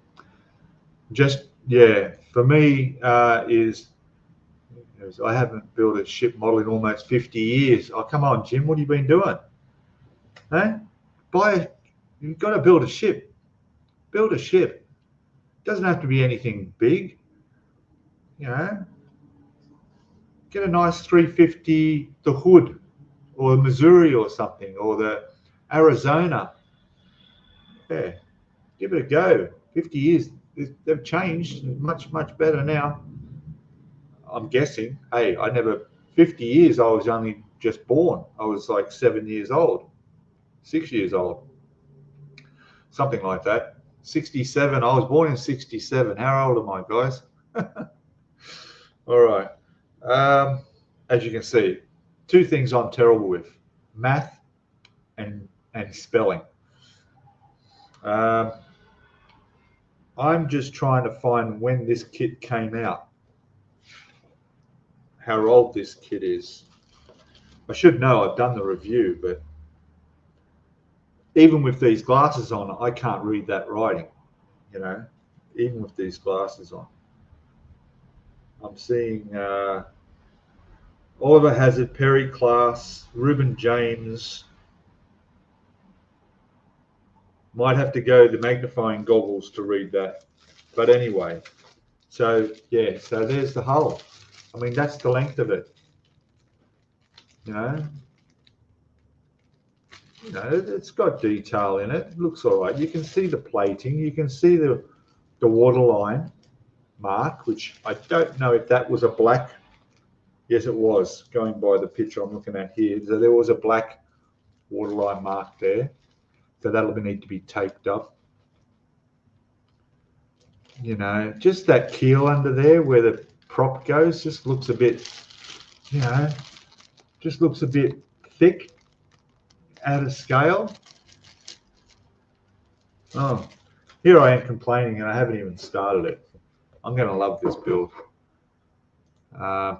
just, yeah, for me is I haven't built a ship model in almost 50 years. Oh, come on, Jim, what have you been doing? Huh? You've got to build a ship. Build a ship. Doesn't have to be anything big. You know, get a nice 350, the Hood, or the Missouri or something, or the Arizona. Yeah, give it a go. 50 years, they've changed much, much better now. I'm guessing. Hey, 50 years, I was only just born. I was like 7 years old, 6 years old, something like that. 67, I was born in 67. How old am I, guys? All right. As you can see, two things I'm terrible with: math and spelling. I'm just trying to find when this kit came out, how old this kit is. I should know, I've done the review, but even with these glasses on, I can't read that writing, you know, even with these glasses on. I'm seeing Oliver Hazard, Perry Class, Reuben James. Might have to go the magnifying goggles to read that. But anyway, so yeah, so there's the hull. I mean, that's the length of it. You know, it's got detail in it. It looks all right. You can see the plating. You can see the waterline mark, which I don't know if that was a black. Yes, it was, going by the picture I'm looking at here. So there was a black waterline mark there. So that'll need to be taped up. You know, just that keel under there where the prop goes just looks a bit, you know, just looks a bit thick, out of scale. Oh, here I am complaining and I haven't even started it. I'm going to love this build.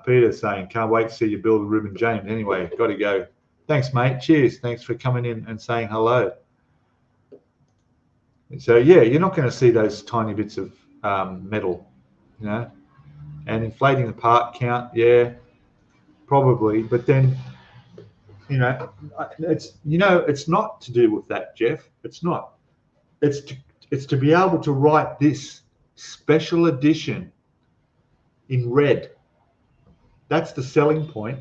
Peter's saying, can't wait to see you build Reuben James. Anyway, got to go. Thanks, mate. Cheers. Thanks for coming in and saying hello. So, yeah, you're not going to see those tiny bits of metal, you know, and inflating the part count, yeah, probably. But then, you know, it's not to do with that, Jeff. It's not. It's to be able to write this special edition in red. That's the selling point.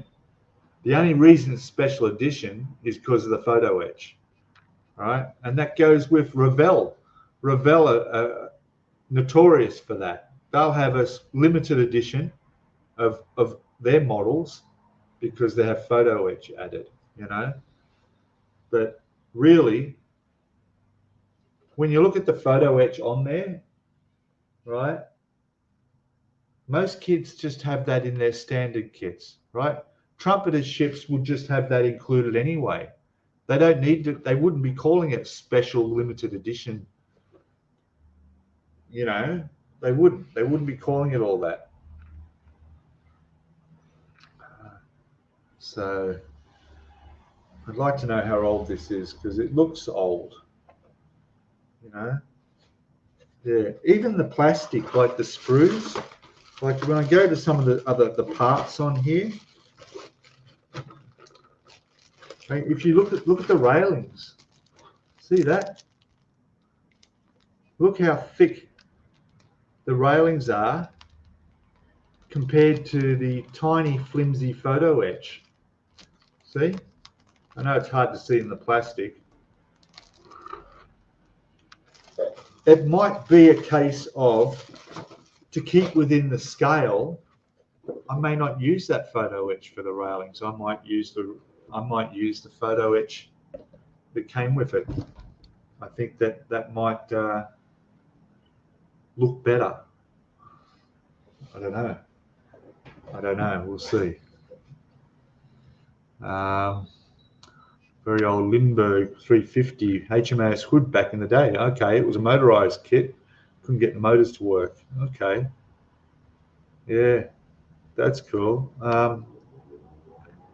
The only reason it's special edition is because of the photo etch, right? And that goes with Revell. Revell are notorious for that. They'll have a limited edition of their models because they have photo etch added, you know. But really, when you look at the photo etch on there, right, most kids just have that in their standard kits, right? Trumpeter ships would just have that included anyway. They don't need to, they wouldn't be calling it special limited edition. You know, they wouldn't be calling it all that. So I'd like to know how old this is because it looks old, you know. Yeah, even the plastic, like the sprues, like when I go to some of the parts on here, if you look at the railings, see that? Look how thick the railings are compared to the tiny flimsy photo etch. See? I know it's hard to see in the plastic. It might be a case of, to keep within the scale, I may not use that photo etch for the railings. I might use the photo etch that came with it. I think that might look better. I don't know. We'll see. Very old Lindbergh 350 HMAS Hood back in the day. Okay, it was a motorized kit. Couldn't get the motors to work. Okay. Yeah, that's cool.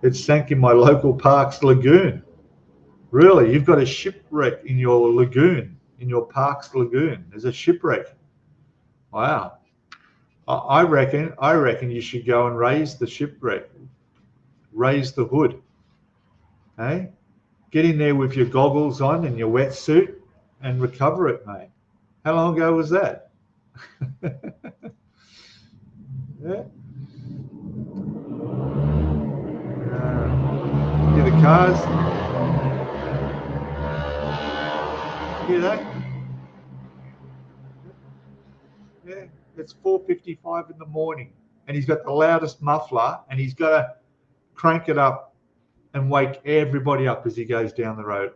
It sank in my local park's lagoon. Really? You've got a shipwreck in your lagoon, in your park's lagoon. There's a shipwreck. Wow. I reckon you should go and raise the shipwreck, raise the hood. Hey, get in there with your goggles on and your wetsuit and recover it, mate. How long ago was that? Yeah. Hear the cars? Hear that? Yeah, it's 4:55 in the morning, and he's got the loudest muffler, and he's got to crank it up and wake everybody up as he goes down the road.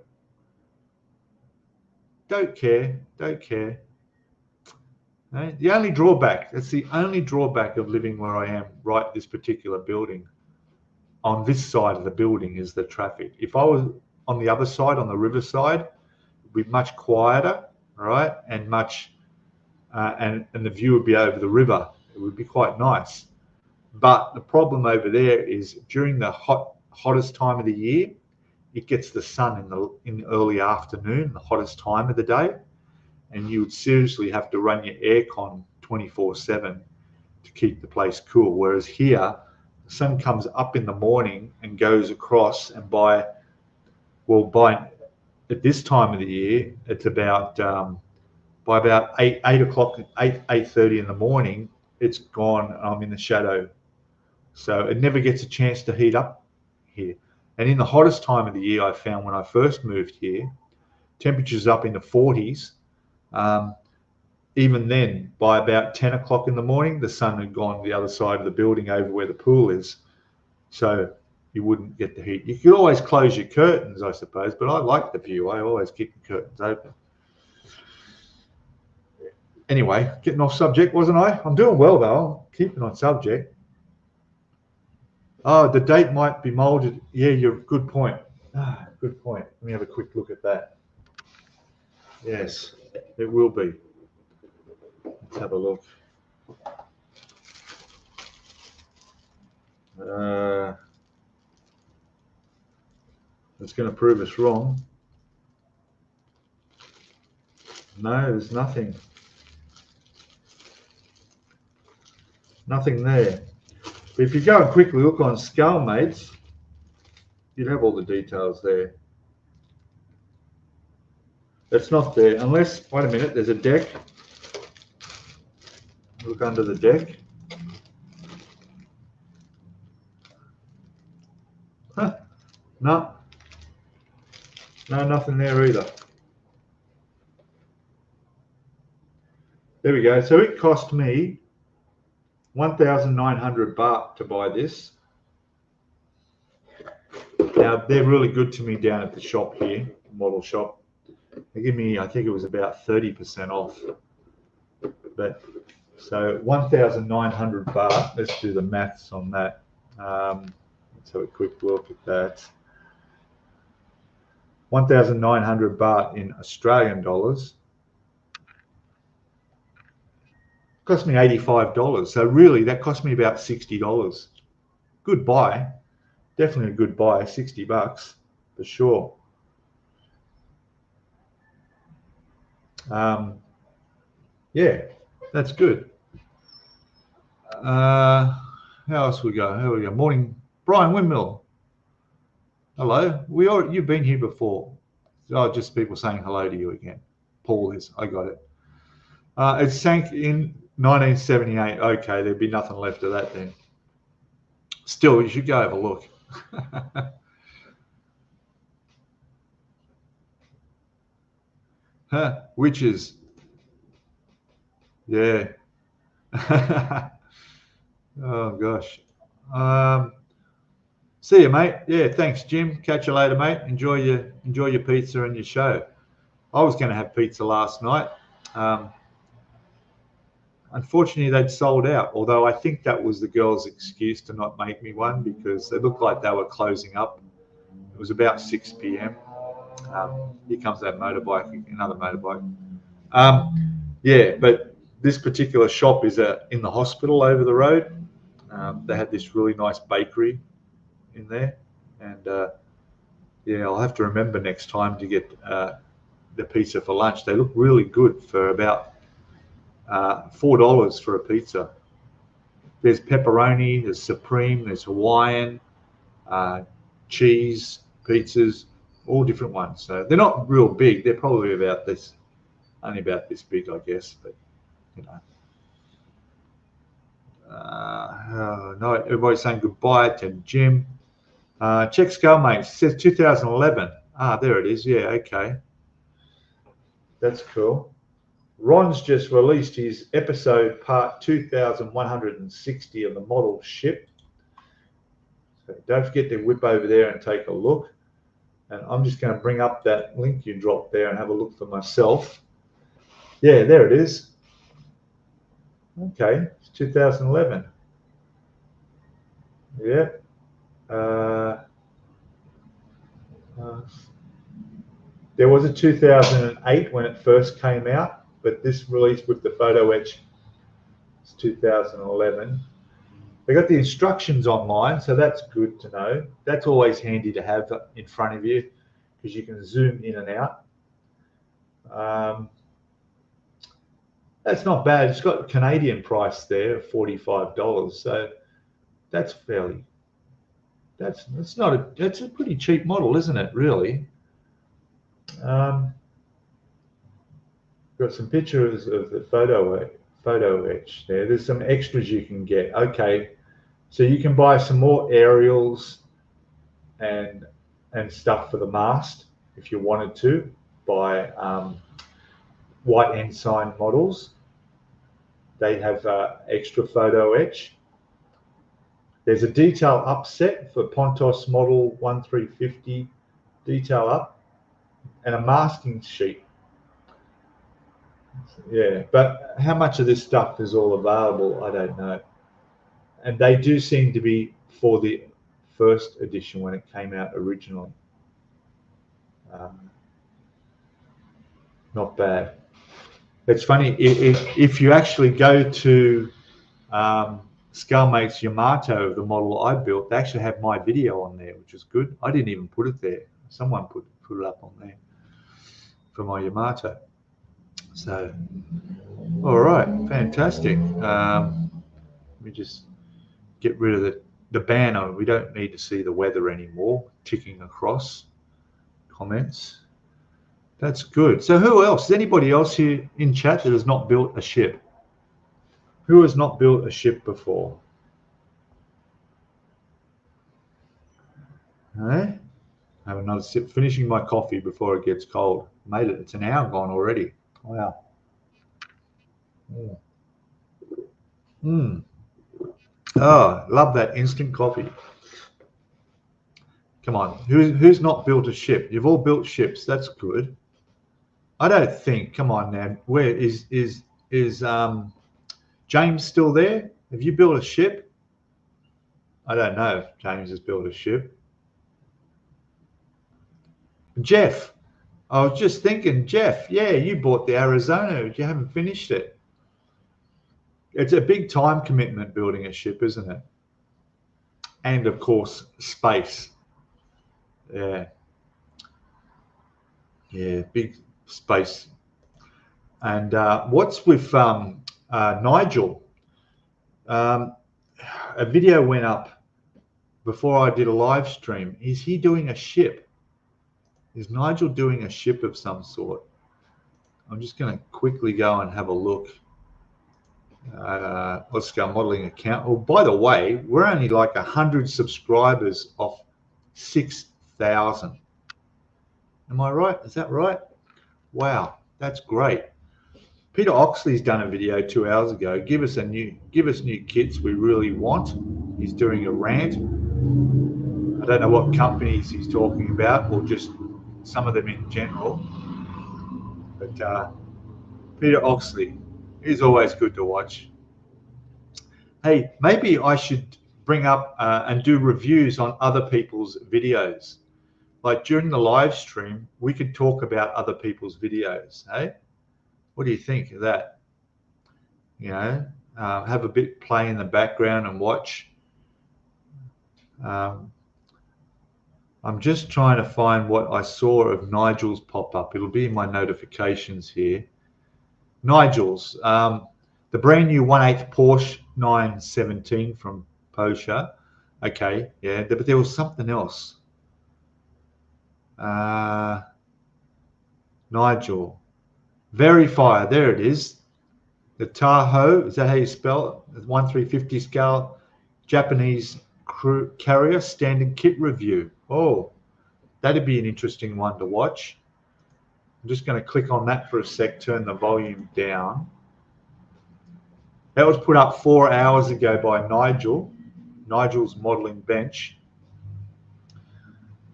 Don't care. No, the only drawback, that's the only drawback of living where I am, right this particular building, on this side of the building, is the traffic. If I was on the other side, on the river side, it'd be much quieter, right? And much, and the view would be over the river. It would be quite nice. But the problem over there is during the hottest time of the year, it gets the sun in the early afternoon, the hottest time of the day, and you would seriously have to run your aircon 24/7 to keep the place cool. Whereas here, the sun comes up in the morning and goes across, and by at this time of the year, it's about by about 8:30 in the morning, it's gone, and I'm in the shadow. So it never gets a chance to heat up here. And in the hottest time of the year, I found when I first moved here, temperatures up in the 40s. Even then, by about 10 o'clock in the morning, the sun had gone the other side of the building over where the pool is. So you wouldn't get the heat. You could always close your curtains, I suppose, but I like the view. I always keep the curtains open. Anyway, getting off subject, wasn't I? I'm doing well, though. I'm keeping on subject. Oh, the date might be molded. Yeah, you're good point. Good point. Let me have a quick look at that. Yes, it will be. Let's have a look. It's going to prove us wrong. No, there's nothing. Nothing there. But if you go and quickly look on Scalemates, you'd have all the details there. It's not there, unless, wait a minute, there's a deck. Look under the deck. Huh. No, nothing there either. There we go. So it cost me 1,900 baht to buy this. Now, they're really good to me down at the shop here, model shop. They give me, I think it was about 30% off. But so 1,900 baht. Let's do the maths on that. Let's have a quick look at that. 1,900 baht in Australian dollars cost me $85. So really, that cost me about $60. Good buy. Definitely a good buy. $60 for sure. Yeah, that's good. How else we go? Here we go. Morning, Brian Windmill. Hello. You've been here before. Oh, just people saying hello to you again. Paul is. I got it. It sank in 1978. Okay, there'd be nothing left of that then. Still, you should go have a look. Huh, witches. Yeah. Oh gosh. See you, mate. Yeah, thanks, Jim. Catch you later, mate. Enjoy your pizza and your show. I was going to have pizza last night. Unfortunately, they'd sold out, although I think that was the girls' excuse to not make me one because they looked like they were closing up. It was about 6 p.m. Here comes that motorbike, another motorbike. Yeah, but this particular shop is in the hospital over the road. They had this really nice bakery in there. And yeah, I'll have to remember next time to get the pizza for lunch. They look really good for about $4 for a pizza. There's pepperoni, there's supreme, there's Hawaiian, cheese pizzas, all different ones. So they're not real big. They're probably about this, only about this big, I guess. But you know, no, everybody's saying goodbye to Jim. Check Scalemates. It says 2011. There it is. Yeah, okay. That's cool. Ron's just released his episode part 2160 of the model ship. So don't forget to whip over there and take a look. And I'm just going to bring up that link you dropped there and have a look for myself. Yeah, there it is. Okay, it's 2011. Yeah. There was a 2008 when it first came out, but this release with the photo etch is 2011. They got the instructions online, so that's good to know. That's always handy to have in front of you because you can zoom in and out. That's not bad. It's got a Canadian price there of $45, so that's fairly. That's a pretty cheap model, isn't it? Really. Got some pictures of the photo etch there. There's some extras you can get. Okay, so you can buy some more aerials and stuff for the mast if you wanted to buy white ensign models. They have extra photo etch. There's a detail up set for Pontos model 1350 detail up and a masking sheet. Yeah, but how much of this stuff is all available, I don't know. And they do seem to be for the first edition when it came out originally. Not bad. It's funny, if you actually go to Scalemate's Yamato, the model I built, they actually have my video on there, which is good. I didn't even put it there. Someone put it up on there for my Yamato. So, all right, fantastic. Let me just get rid of the banner. We don't need to see the weather anymore, ticking across comments. That's good. So who else? Is anybody else here in chat that has not built a ship? Who has not built a ship before? Hey? Have another sip, finishing my coffee before it gets cold. Made it. It's an hour gone already. Wow. Oh, love that instant coffee. Come on, who's not built a ship? You've all built ships. That's good. I don't think. Come on now. Where is James still there? Have you built a ship? I don't know if James has built a ship. Jeff, I was just thinking, Jeff, yeah, you bought the Arizona, but you haven't finished it. It's a big time commitment building a ship, isn't it? And of course, space. Yeah. Yeah, big space. And what's with Nigel? A video went up before I did a live stream. Is he doing a ship? Is Nigel doing a ship of some sort? I'm just going to quickly go and have a look. Let's go modeling account. Oh, by the way, we're only like 100 subscribers off 6,000. Am I right? Is that right? Wow, that's great. Peter Oxley's done a video 2 hours ago. Give us new kits we really want. He's doing a rant. I don't know what companies he's talking about, or just some of them in general. But Peter Oxley is always good to watch. Hey, maybe I should bring up and do reviews on other people's videos. Like during the live stream, we could talk about other people's videos. Hey, what do you think of that? You know, have a bit play in the background and watch. I'm just trying to find what I saw of Nigel's pop up. It'll be in my notifications here. Nigel's, The brand new 1/8 Porsche 917 from Porsche. Okay, yeah, but there was something else. Nigel. Verifier, there it is. The Tahoe, is that how you spell it? 1350 scale Japanese carrier standard kit review. Oh, that'd be an interesting one to watch. I'm just going to click on that for a sec, turn the volume down. That was put up 4 hours ago by Nigel. Nigel's Modeling Bench.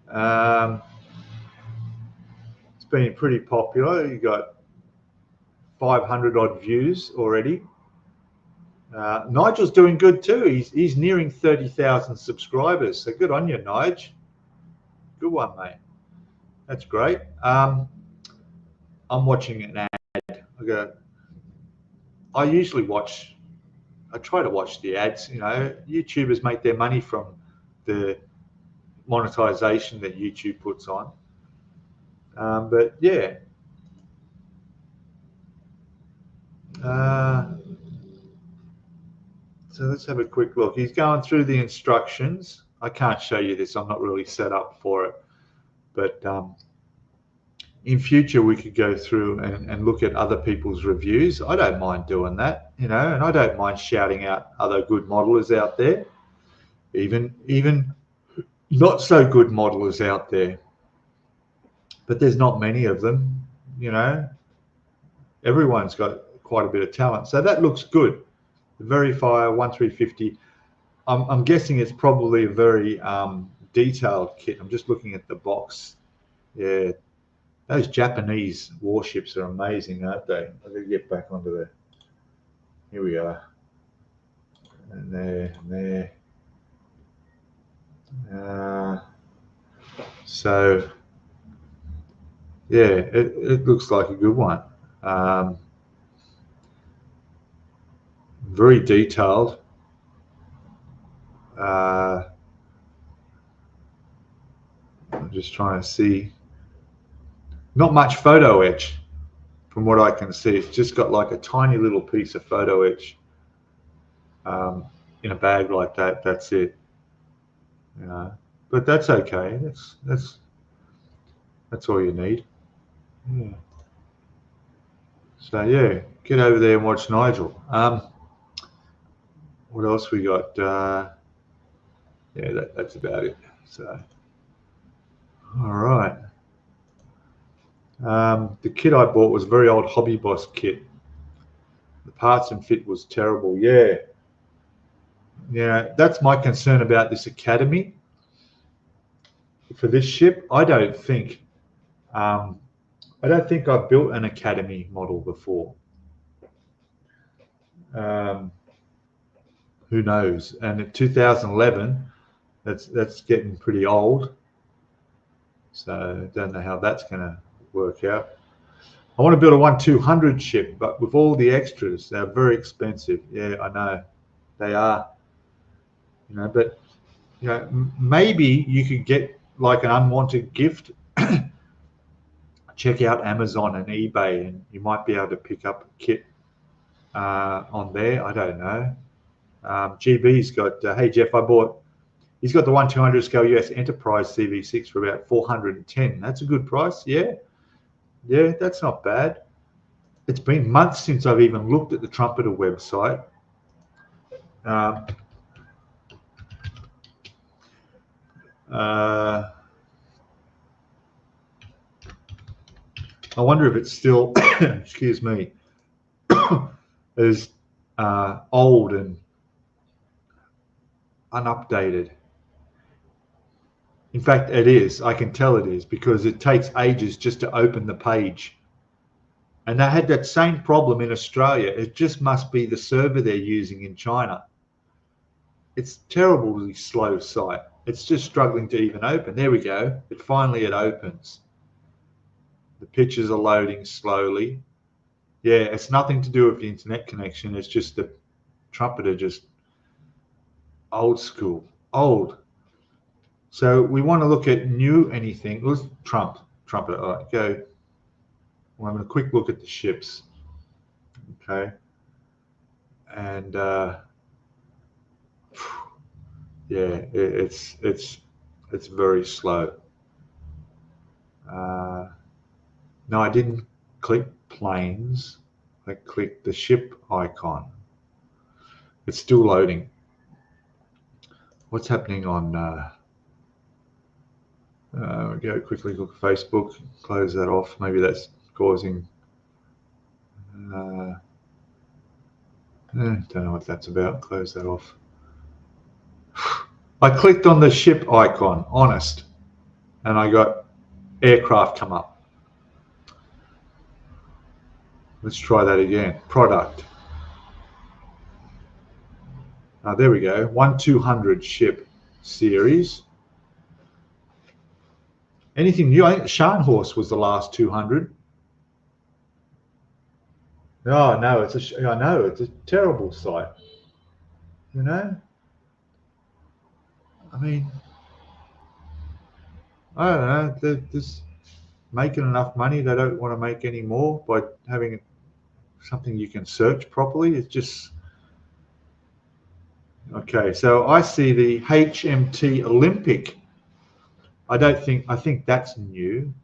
It's been pretty popular. You got 500 odd views already. Nigel's doing good too. He's nearing 30,000 subscribers. So good on you, Nige. Good one, mate. That's great. I'm watching an ad. I usually watch. I try to watch the ads. You know, YouTubers make their money from the monetization that YouTube puts on. But yeah. So let's have a quick look. He's going through the instructions. I can't show you this. I'm not really set up for it. But in future, we could go through and look at other people's reviews. I don't mind doing that, you know, and I don't mind shouting out other good modelers out there, even not so good modelers out there. But there's not many of them, you know. Everyone's got quite a bit of talent. So that looks good. The Verifier 1350. I'm guessing it's probably a very detailed kit. I'm just looking at the box. Yeah, those Japanese warships are amazing, aren't they? I'm going to get back onto there. Here we are. And there, and there. So, yeah, it looks like a good one. Very detailed. I'm just trying to see. Not much photo etch from what I can see. It's just got like a tiny little piece of photo etch in a bag like that. That's it. You know, but that's okay. That's all you need. Yeah. So yeah, get over there and watch Nigel. What else we got? Yeah, that's about it. So, all right. The kit I bought was a very old Hobby Boss kit. The parts and fit was terrible. Yeah. Yeah, that's my concern about this Academy. For this ship, I don't think I've built an Academy model before. Who knows? And in 2011, that's getting pretty old. So I don't know how that's going to work out. I want to build a 1/200 ship, but with all the extras, they're very expensive. Yeah, I know they are. You know, but you know, maybe you could get like an unwanted gift. Check out Amazon and eBay, and you might be able to pick up a kit on there. I don't know. GB's got. Hey Jeff, he's got the 1/200 scale US Enterprise CV6 for about 410. That's a good price. Yeah, that's not bad. It's been months since I've even looked at the Trumpeter website. I wonder if it's still, excuse me, is old and unupdated. In fact, it is. I can tell it is because it takes ages just to open the page. And they had that same problem in Australia. It just must be the server they're using in China. It's terribly slow site. It's just struggling to even open. There we go. It opens. The pictures are loading slowly. Yeah, it's nothing to do with the internet connection. It's just the Trumpeter, just old school, old. So we want to look at new anything. Let's Trumpeter. All right, go. We're having a quick look at the ships. Okay. and yeah, it's very slow. No, I didn't click planes. I clicked the ship icon. It's still loading. What's happening on? Go quickly look at Facebook. Close that off. Maybe that's causing. Don't know what that's about. Close that off. I clicked on the ship icon, honest, and I got aircraft come up. Let's try that again. Product. There we go. 1-200 ship series. Anything new? I think Scharnhorst was the last 200. Oh no, I know it's a terrible site. You know, I mean, I don't know. They're just making enough money. They don't want to make any more by having something you can search properly. It's just okay. So I see the HMT Olympic. I think that's new.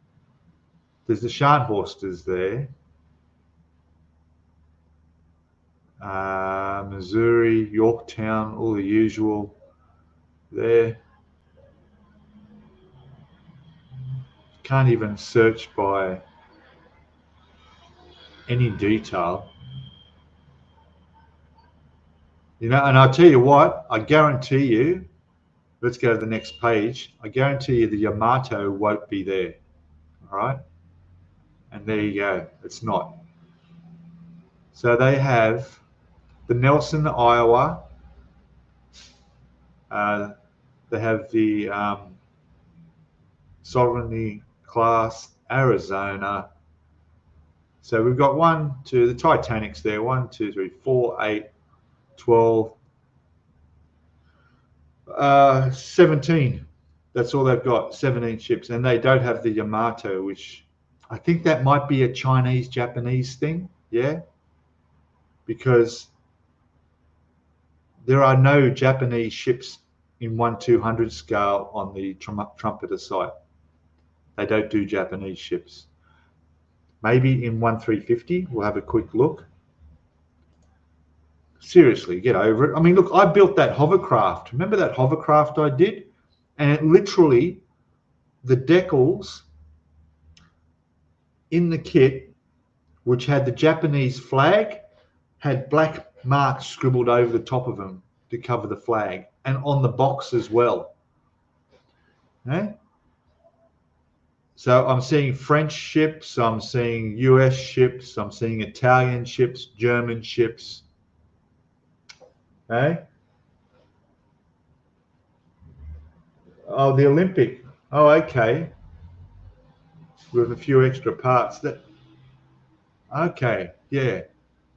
There's the Scharnhorsters there. Missouri, Yorktown, all the usual there. Can't even search by any detail. You know, and I'll tell you what, I guarantee you, let's go to the next page. I guarantee you the Yamato won't be there. All right. And there you go. It's not. So they have the Nelson, Iowa. They have the Sovereignty class, Arizona. So we've got the Titanic's there. 1, 2, 3, 4, 8, 12, 17. That's all they've got, 17 ships. And they don't have the Yamato, which I think that might be a Chinese-Japanese thing. Yeah. Because there are no Japanese ships in 1-200 scale on the Trumpeter site. They don't do Japanese ships. Maybe in 1-350, we'll have a quick look. Seriously, get over it. I mean, look, I built that hovercraft. Remember that hovercraft I did? And it literally, the decals in the kit, which had the Japanese flag, had black marks scribbled over the top of them to cover the flag, and on the box as well. Okay? So I'm seeing French ships, I'm seeing US ships, I'm seeing Italian ships, German ships. Okay? Oh, the Olympic. Oh, okay. With a few extra parts. Okay, yeah.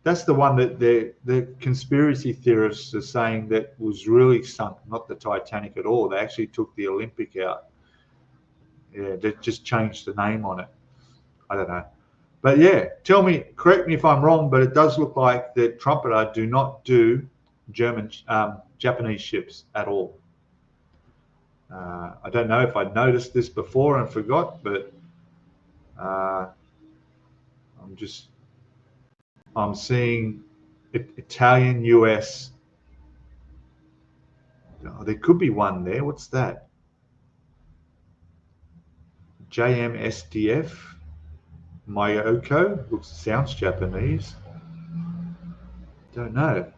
That's the one that the conspiracy theorists are saying that was really sunk, not the Titanic at all. They actually took the Olympic out. Yeah, they just changed the name on it. I don't know. But yeah, correct me if I'm wrong, but it does look like the Trumpeter do not do Japanese ships at all. I don't know if I noticed this before and forgot, but I'm seeing Italian, US. Oh, there could be one there. What's that? JMSDF. Myoko. Sounds Japanese. Don't know.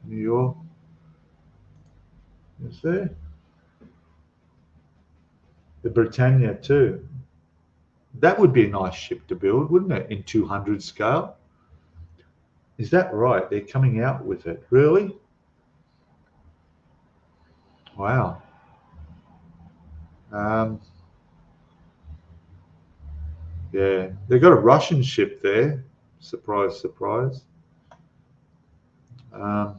New York. Is there? The Britannia too. That would be a nice ship to build, wouldn't it? In 200 scale. Is that right? They're coming out with it. Really? Wow. Yeah, they've got a Russian ship there. Surprise, surprise. I've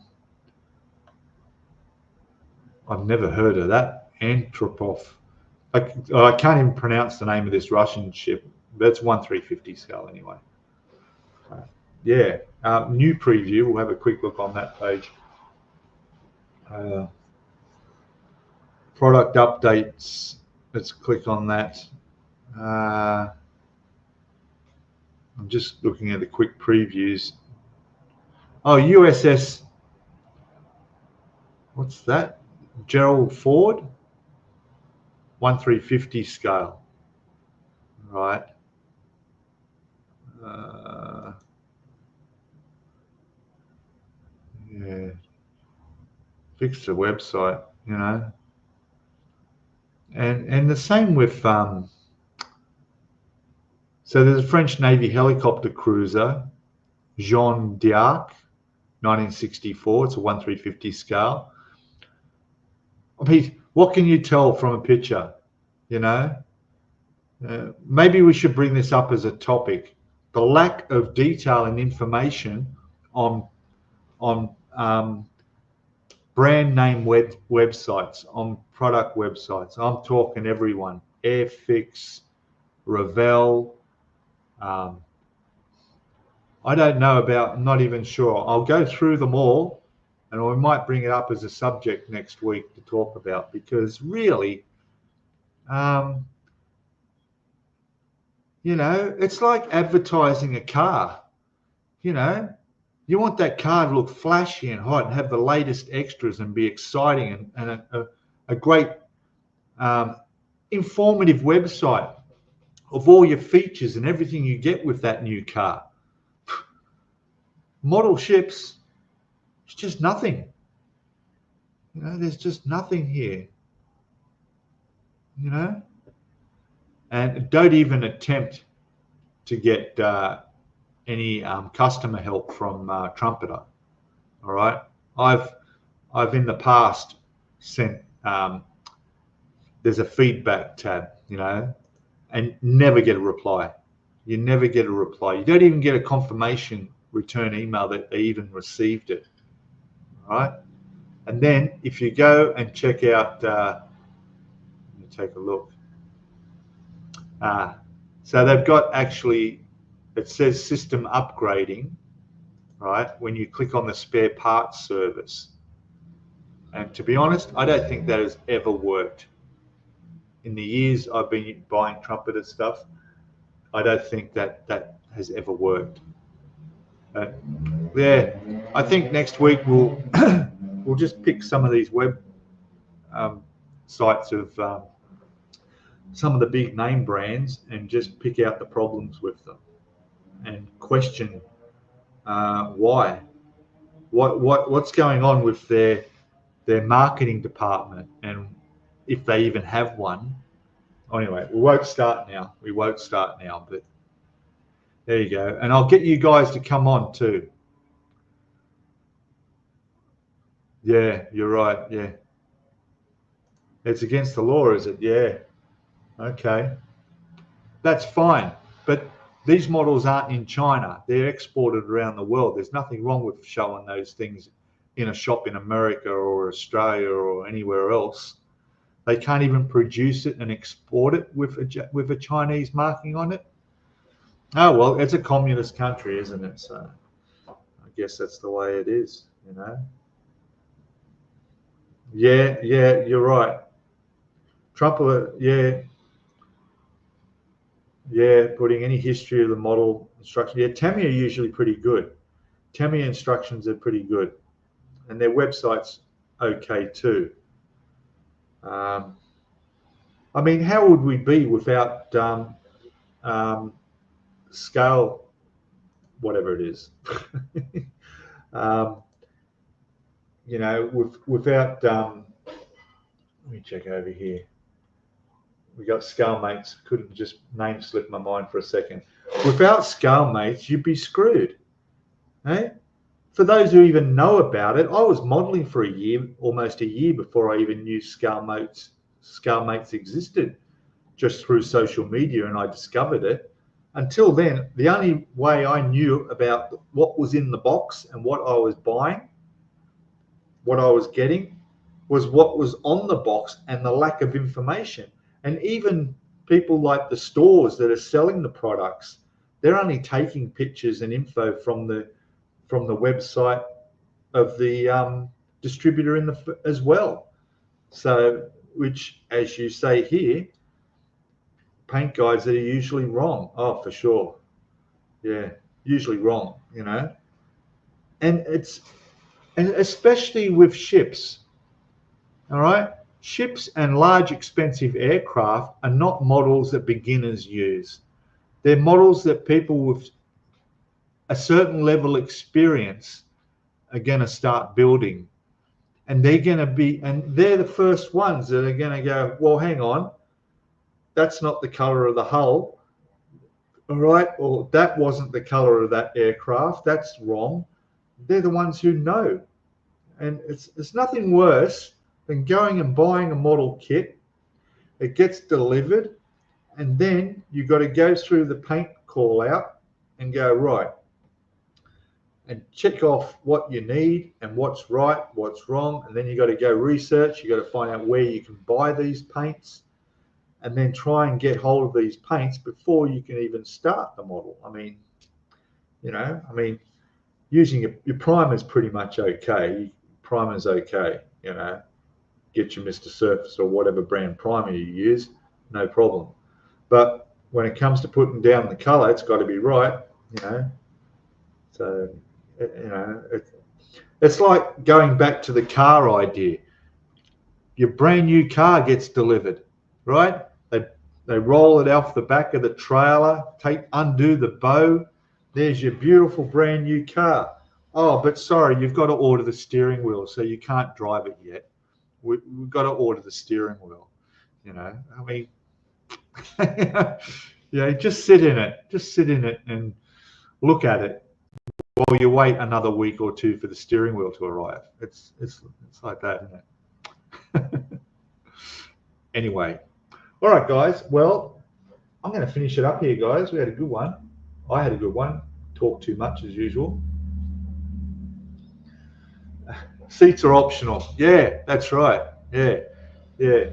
never heard of that. Antropov. I can't even pronounce the name of this Russian ship. That's 1-350 scale anyway. Yeah. New preview. We'll have a quick look on that page. Product updates. Let's click on that. I'm just looking at the quick previews. Oh, USS. What's that? Gerald Ford. 1/350 scale. Right. Yeah. Fix the website, you know. And the same with so there's a French Navy helicopter cruiser, Jeanne d'Arc, 1964. It's a 1/350 scale. I mean, what can you tell from a picture? You know, maybe we should bring this up as a topic: the lack of detail and information on brand name websites, on product websites. I'm talking everyone: Airfix, Revell. I don't know about, I'm not even sure. I'll go through them all, and we might bring it up as a subject next week to talk about, because really, you know, it's like advertising a car. You know, you want that car to look flashy and hot and have the latest extras and be exciting and a great informative website of all your features and everything you get with that new car. Model ships, it's just nothing. You know, there's just nothing here. You know, and don't even attempt to get any customer help from Trumpeter. All right, I've in the past sent. There's a feedback tab, you know, and never get a reply. You never get a reply. You don't even get a confirmation return email that they even received it. All right, and then if you go and check out, let me take a look. So they've got, actually, it says system upgrading, right, when you click on the spare parts service. And to be honest, I don't think that has ever worked. In the years I've been buying Trumpeter stuff, I don't think that has ever worked. Yeah, I think next week we'll we'll just pick some of these web sites of some of the big name brands and just pick out the problems with them and question why. What's going on with their marketing department, and if they even have one. Anyway, we won't start now. But there you go. And I'll get you guys to come on too. Yeah, you're right. Yeah. It's against the law, is it? Yeah. Okay. That's fine. But these models aren't in China. They're exported around the world. There's nothing wrong with showing those things in a shop in America or Australia or anywhere else. They can't even produce it and export it with a Chinese marking on it. Oh, well, it's a communist country, isn't it? So I guess that's the way it is, you know. Yeah, you're right. Trumpeter, yeah, putting any history of the model instruction. Yeah, Tamiya are usually pretty good. Tamiya instructions are pretty good, and their website's okay too. I mean, how would we be without scale, whatever it is? You know, without, let me check over here. We got Scalemates. Couldn't just name slip my mind for a second. Without Scalemates, you'd be screwed. Eh? For those who even know about it, I was modeling for a year, almost a year, before I even knew Scalemates existed, just through social media, and I discovered it. Until then, the only way I knew about what was in the box and what I was buying, what I was getting, was what was on the box and the lack of information. And even people like the stores that are selling the products, they're only taking pictures and info from the from the website of the distributor in the as well. So, which, as you say here, paint guides that are usually wrong. Oh, for sure. Yeah, usually wrong, you know. And especially with ships. All right. Ships and large expensive aircraft are not models that beginners use. They're models that people with a certain level of experience are going to start building. And they're going to be, and they're the first ones that are going to go, well, hang on, that's not the color of the hull. All right. Or that wasn't the color of that aircraft. That's wrong. They're the ones who know. And it's nothing worse than going and buying a model kit. It gets delivered, and then you've got to go through the paint call out and go, right, and check off what you need and what's right, what's wrong, and then you've got to go research. You've got to find out where you can buy these paints, and then try and get hold of these paints before you can even start the model. I mean, you know, using your primer is pretty much okay. Primer's okay, you know. Get your Mr. Surface or whatever brand primer you use, no problem. But when it comes to putting down the color, it's got to be right, you know. So, you know, it's like going back to the car idea. Your brand new car gets delivered, right? They roll it off the back of the trailer, undo the bow. There's your beautiful brand new car. Oh, but sorry, you've got to order the steering wheel, so you can't drive it yet. We've got to order the steering wheel, you know. I mean, yeah, just sit in it and look at it while you wait another week or two for the steering wheel to arrive. It's like that, isn't it? Anyway, all right, guys. Well, I'm going to finish it up here, guys. We had a good one. I had a good one. Talk too much as usual. Seats are optional. Yeah, that's right. Yeah.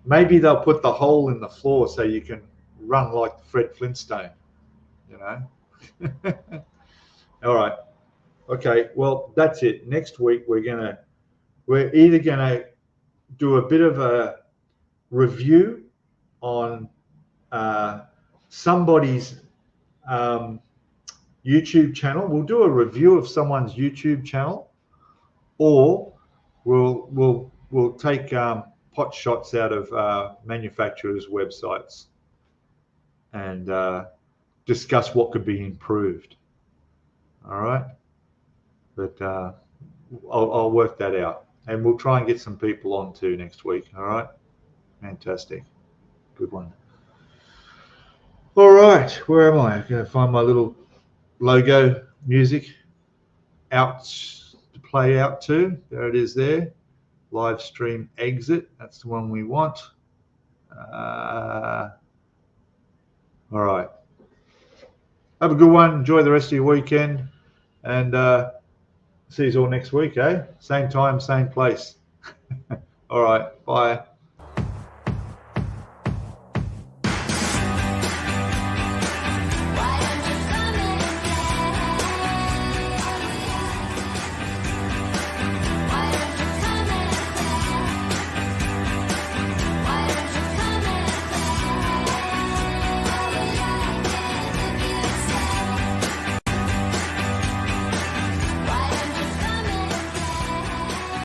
Maybe they'll put the hole in the floor so you can run like Fred Flintstone, you know. All right. Okay. Well, that's it. Next week we're either gonna do a bit of a review on somebody's YouTube channel. We'll do a review of someone's YouTube channel, or we'll take pot shots out of manufacturers' websites and discuss what could be improved. All right, but I'll work that out, and we'll try and get some people on too next week. All right, fantastic, good one. All right, where am I? I'm going to find my little logo music out to play out to. There it is there. Live stream exit. That's the one we want. All right. Have a good one. Enjoy the rest of your weekend. And see you all next week, eh? Same time, same place. All right. Bye.